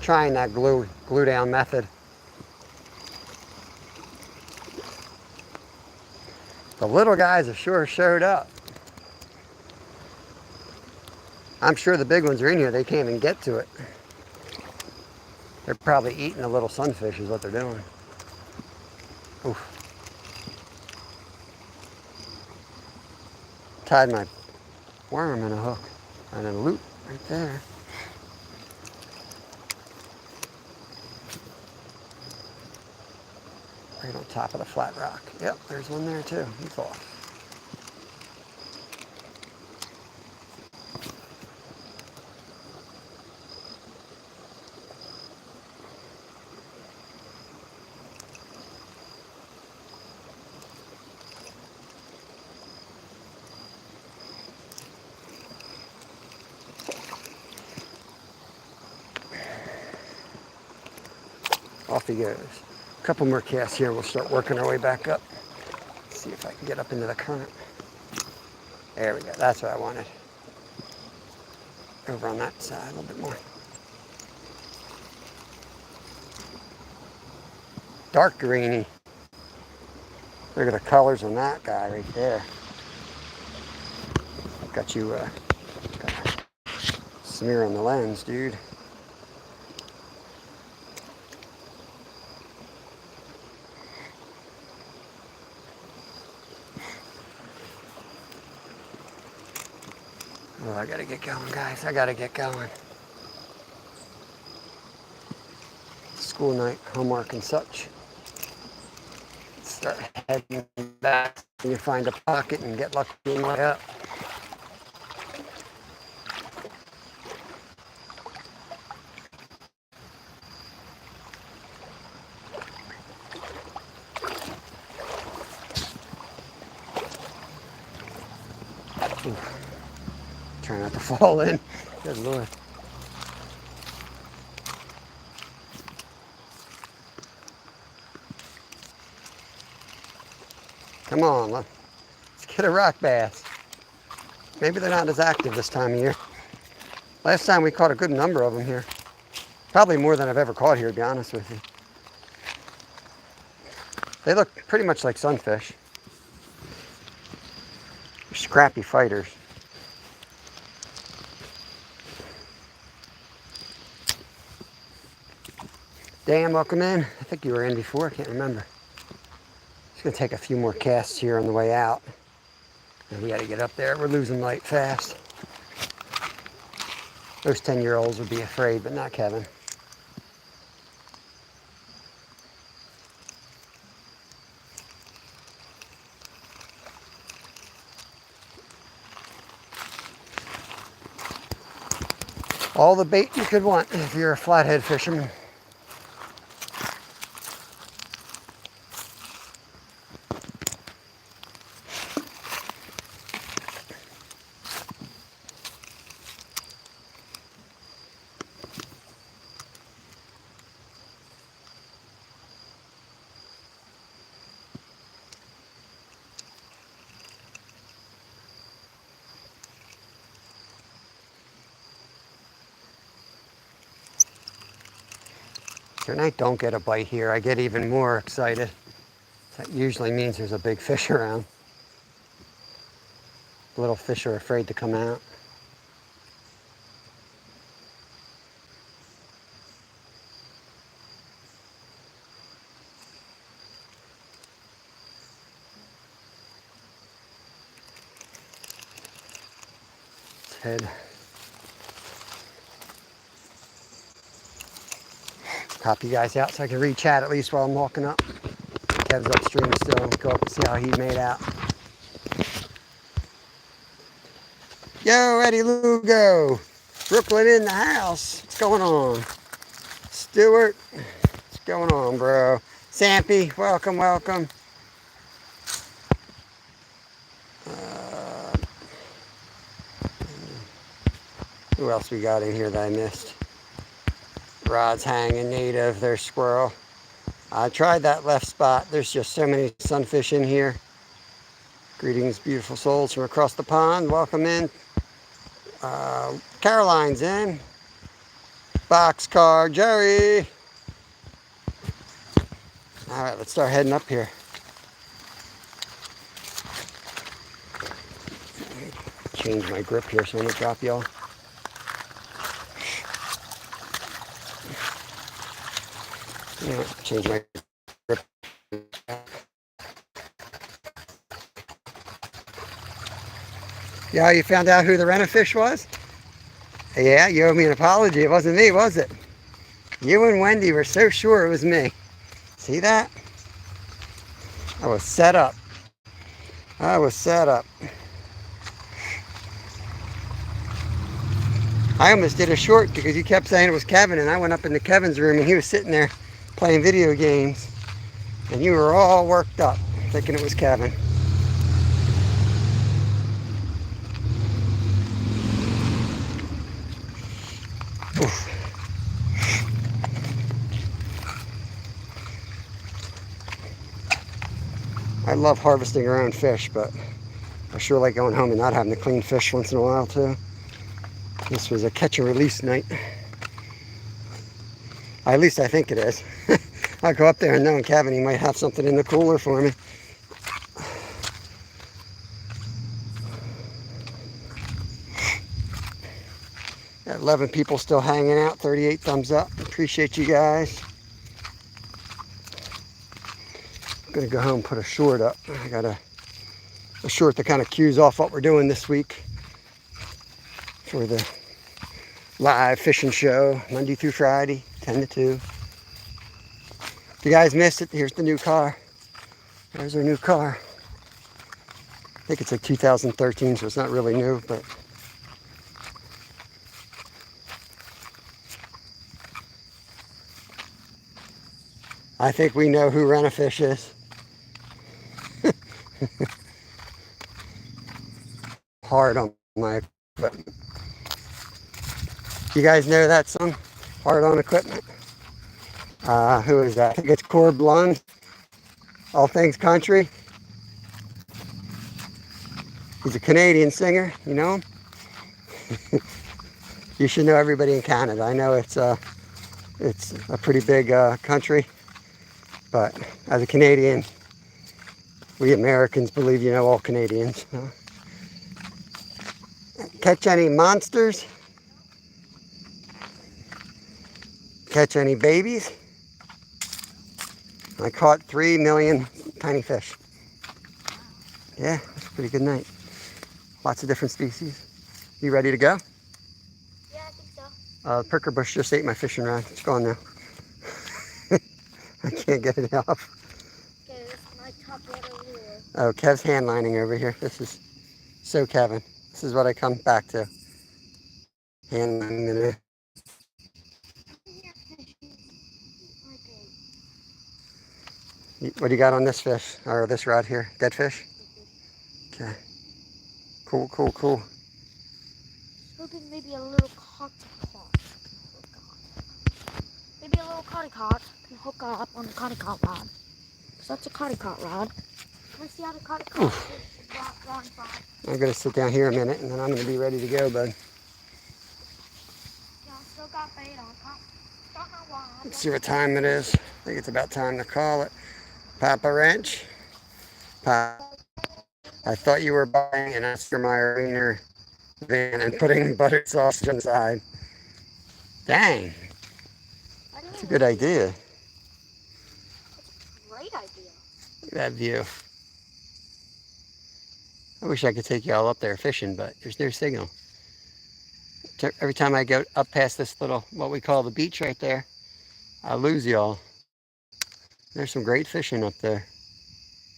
trying that glue down method. The little guys have sure showed up. I'm sure the big ones are in here. They can't even get to it. They're probably eating the little sunfish is what they're doing. Oof. Tied my worm in a hook and a loop right there. Right on top of the flat rock. Yep, there's one there too. He's off. Off he goes. A couple more casts here. We'll start working our way back up. Let's see if I can get up into the current. There we go. That's what I wanted. Over on that side a little bit more. Dark greeny. Look at the colors on that guy right there. Got you got a smear on the lens, dude. Oh, I gotta get going, guys. I gotta get going. School night, homework and such. Start heading back. You find a pocket and get lucky and way up. Ooh. Try not to fall in. Good Lord. Come on, let's get a rock bass. Maybe they're not as active this time of year. Last time we caught a good number of them here. Probably more than I've ever caught here, to be honest with you. They look pretty much like sunfish. They're scrappy fighters. Dan, welcome in. I think you were in before, I can't remember. Just gonna take a few more casts here on the way out. And we gotta get up there. We're losing light fast. Those 10-year-olds would be afraid, but not Kevin. All the bait you could want if you're a flathead fisherman. When I don't get a bite here, I get even more excited. That usually means there's a big fish around. Little fish are afraid to come out. Let's head Pop you guys out so I can read chat at least while I'm walking up. Kev's upstream still. Go up and see how he made out. Yo, Eddie Lugo. Brooklyn in the house. What's going on? Stuart. What's going on, bro? Sampy, welcome, welcome. Who else we got in here that I missed? Rod's hanging, native, there's squirrel. I tried that left spot. There's just so many sunfish in here. Greetings, beautiful souls from across the pond. Welcome in. Caroline's in. Boxcar, Jerry. All right, let's start heading up here. Change my grip here so I don't drop y'all. Yeah, change my grip. Yeah, you found out who the rennefish was? Yeah, you owe me an apology. It wasn't me, was it? You and Wendy were so sure it was me. See that? I was set up. I was set up. I almost did a short because you kept saying it was Kevin, and I went up into Kevin's room and he was sitting there playing video games, and you were all worked up thinking it was Kevin. Oof. I love harvesting our own fish, but I sure like going home and not having to clean fish once in a while too. This was a catch and release night. At least I think it is. I'll go up there and knowing Kevin, he might have something in the cooler for me. Got 11 people still hanging out, 38 thumbs up. Appreciate you guys. I'm gonna go home and put a short up. I got a short that kind of cues off what we're doing this week for the live fishing show, Monday through Friday, 10 to 2. If you guys missed it, here's the new car. There's our new car. I think it's like 2013, so it's not really new, but I think we know who rennefish is. Hard on my equipment. You guys know that song? Hard on equipment. Who is that? I think it's Cord Blonde. All Things Country. He's a Canadian singer. You know him? You should know everybody in Canada. I know it's a pretty big country, but as a Canadian, we Americans believe you know all Canadians. Catch any monsters? Catch any babies? I caught 3 million tiny fish. Yeah, it's a pretty good night. Lots of different species. You ready to go? Yeah, I think so. Pricker bush just ate my fishing rod. It's gone now. I can't get it off. Okay, this is my top water lure. Oh, Kev's hand lining over here. This is so Kevin. This is what I come back to. Hand lining. What do you got on this fish, or this rod here? Dead fish? Okay. Cool, cool, cool. Hoping maybe a little caught. Maybe a little caught can hook up on the caught rod. So that's a caught rod. Let's see how the caught rod I'm going to sit down here a minute, and then I'm going to be ready to go, bud. Yeah, I still got bait on. Don't know why. Let's see what time it is. I think it's about time to call it. Papa Wrench. Papa. I thought you were buying an Oscar Mayer wiener van and putting buttered sausage on the side. Dang. That's a good idea. That's a great idea. Look at that view. I wish I could take you all up there fishing, but there's no signal. Every time I go up past this little, what we call the beach right there, I lose y'all. There's some great fishing up there.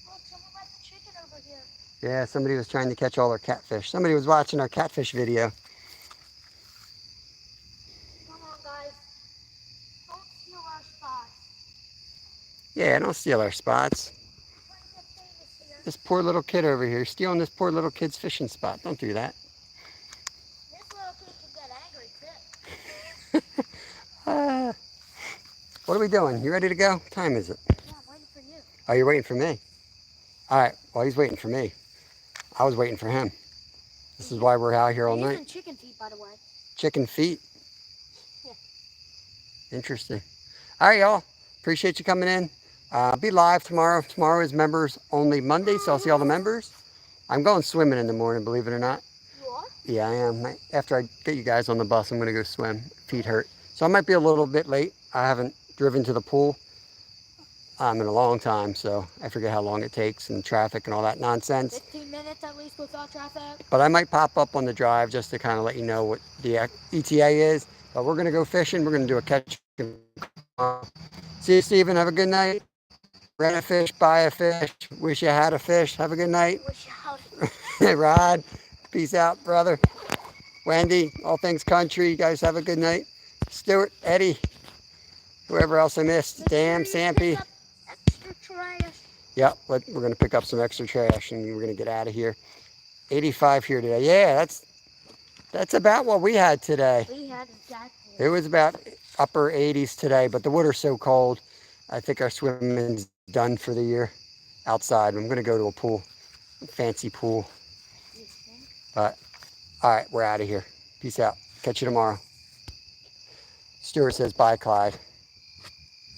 Look, someone left the chicken over here. Yeah, somebody was trying to catch all their catfish. Somebody was watching our catfish video. Come on, guys. Don't steal our spots. Yeah, don't steal our spots. We're trying to get famous here. This poor little kid over here, stealing this poor little kid's fishing spot. Don't do that. This little kid can get angry, too. Uh, what are we doing? You ready to go? What time is it? Yeah, I'm waiting for you. Oh, you're waiting for me? All right, well, he's waiting for me. I was waiting for him. This is why we're out here all These are night. chicken feet, by the way. Chicken feet. Yeah. Interesting. All right, y'all. Appreciate you coming in. I'll be live tomorrow. Tomorrow is members only Monday, so I'll see all the members. I'm going swimming in the morning, believe it or not. You are? Yeah, I am. After I get you guys on the bus, I'm going to go swim. Feet hurt. So I might be a little bit late. I haven't driven to the pool in a long time, so I forget how long it takes and traffic and all that nonsense. 15 minutes at least without traffic. But I might pop up on the drive just to kind of let you know what the ETA is. But we're going to go fishing. We're going to do a catch. See you, Steven. Have a good night. Rent a fish, buy a fish. Wish you had a fish. Have a good night. Wish you had. Hey, Rod. Peace out, brother. Wendy, all things country. You guys have a good night. Stuart, Eddie, whoever else I missed. Dan, Sampy. Extra trash. Yep, we're going to pick up some extra trash and we're going to get out of here. 85 here today. Yeah, that's about what we had today. We had exactly. It was about upper 80s today, but the water's so cold. I think our swimming's done for the year outside. I'm going to go to a pool, a fancy pool. But, all right, we're out of here. Peace out. Catch you tomorrow. Stuart says bye, Clyde.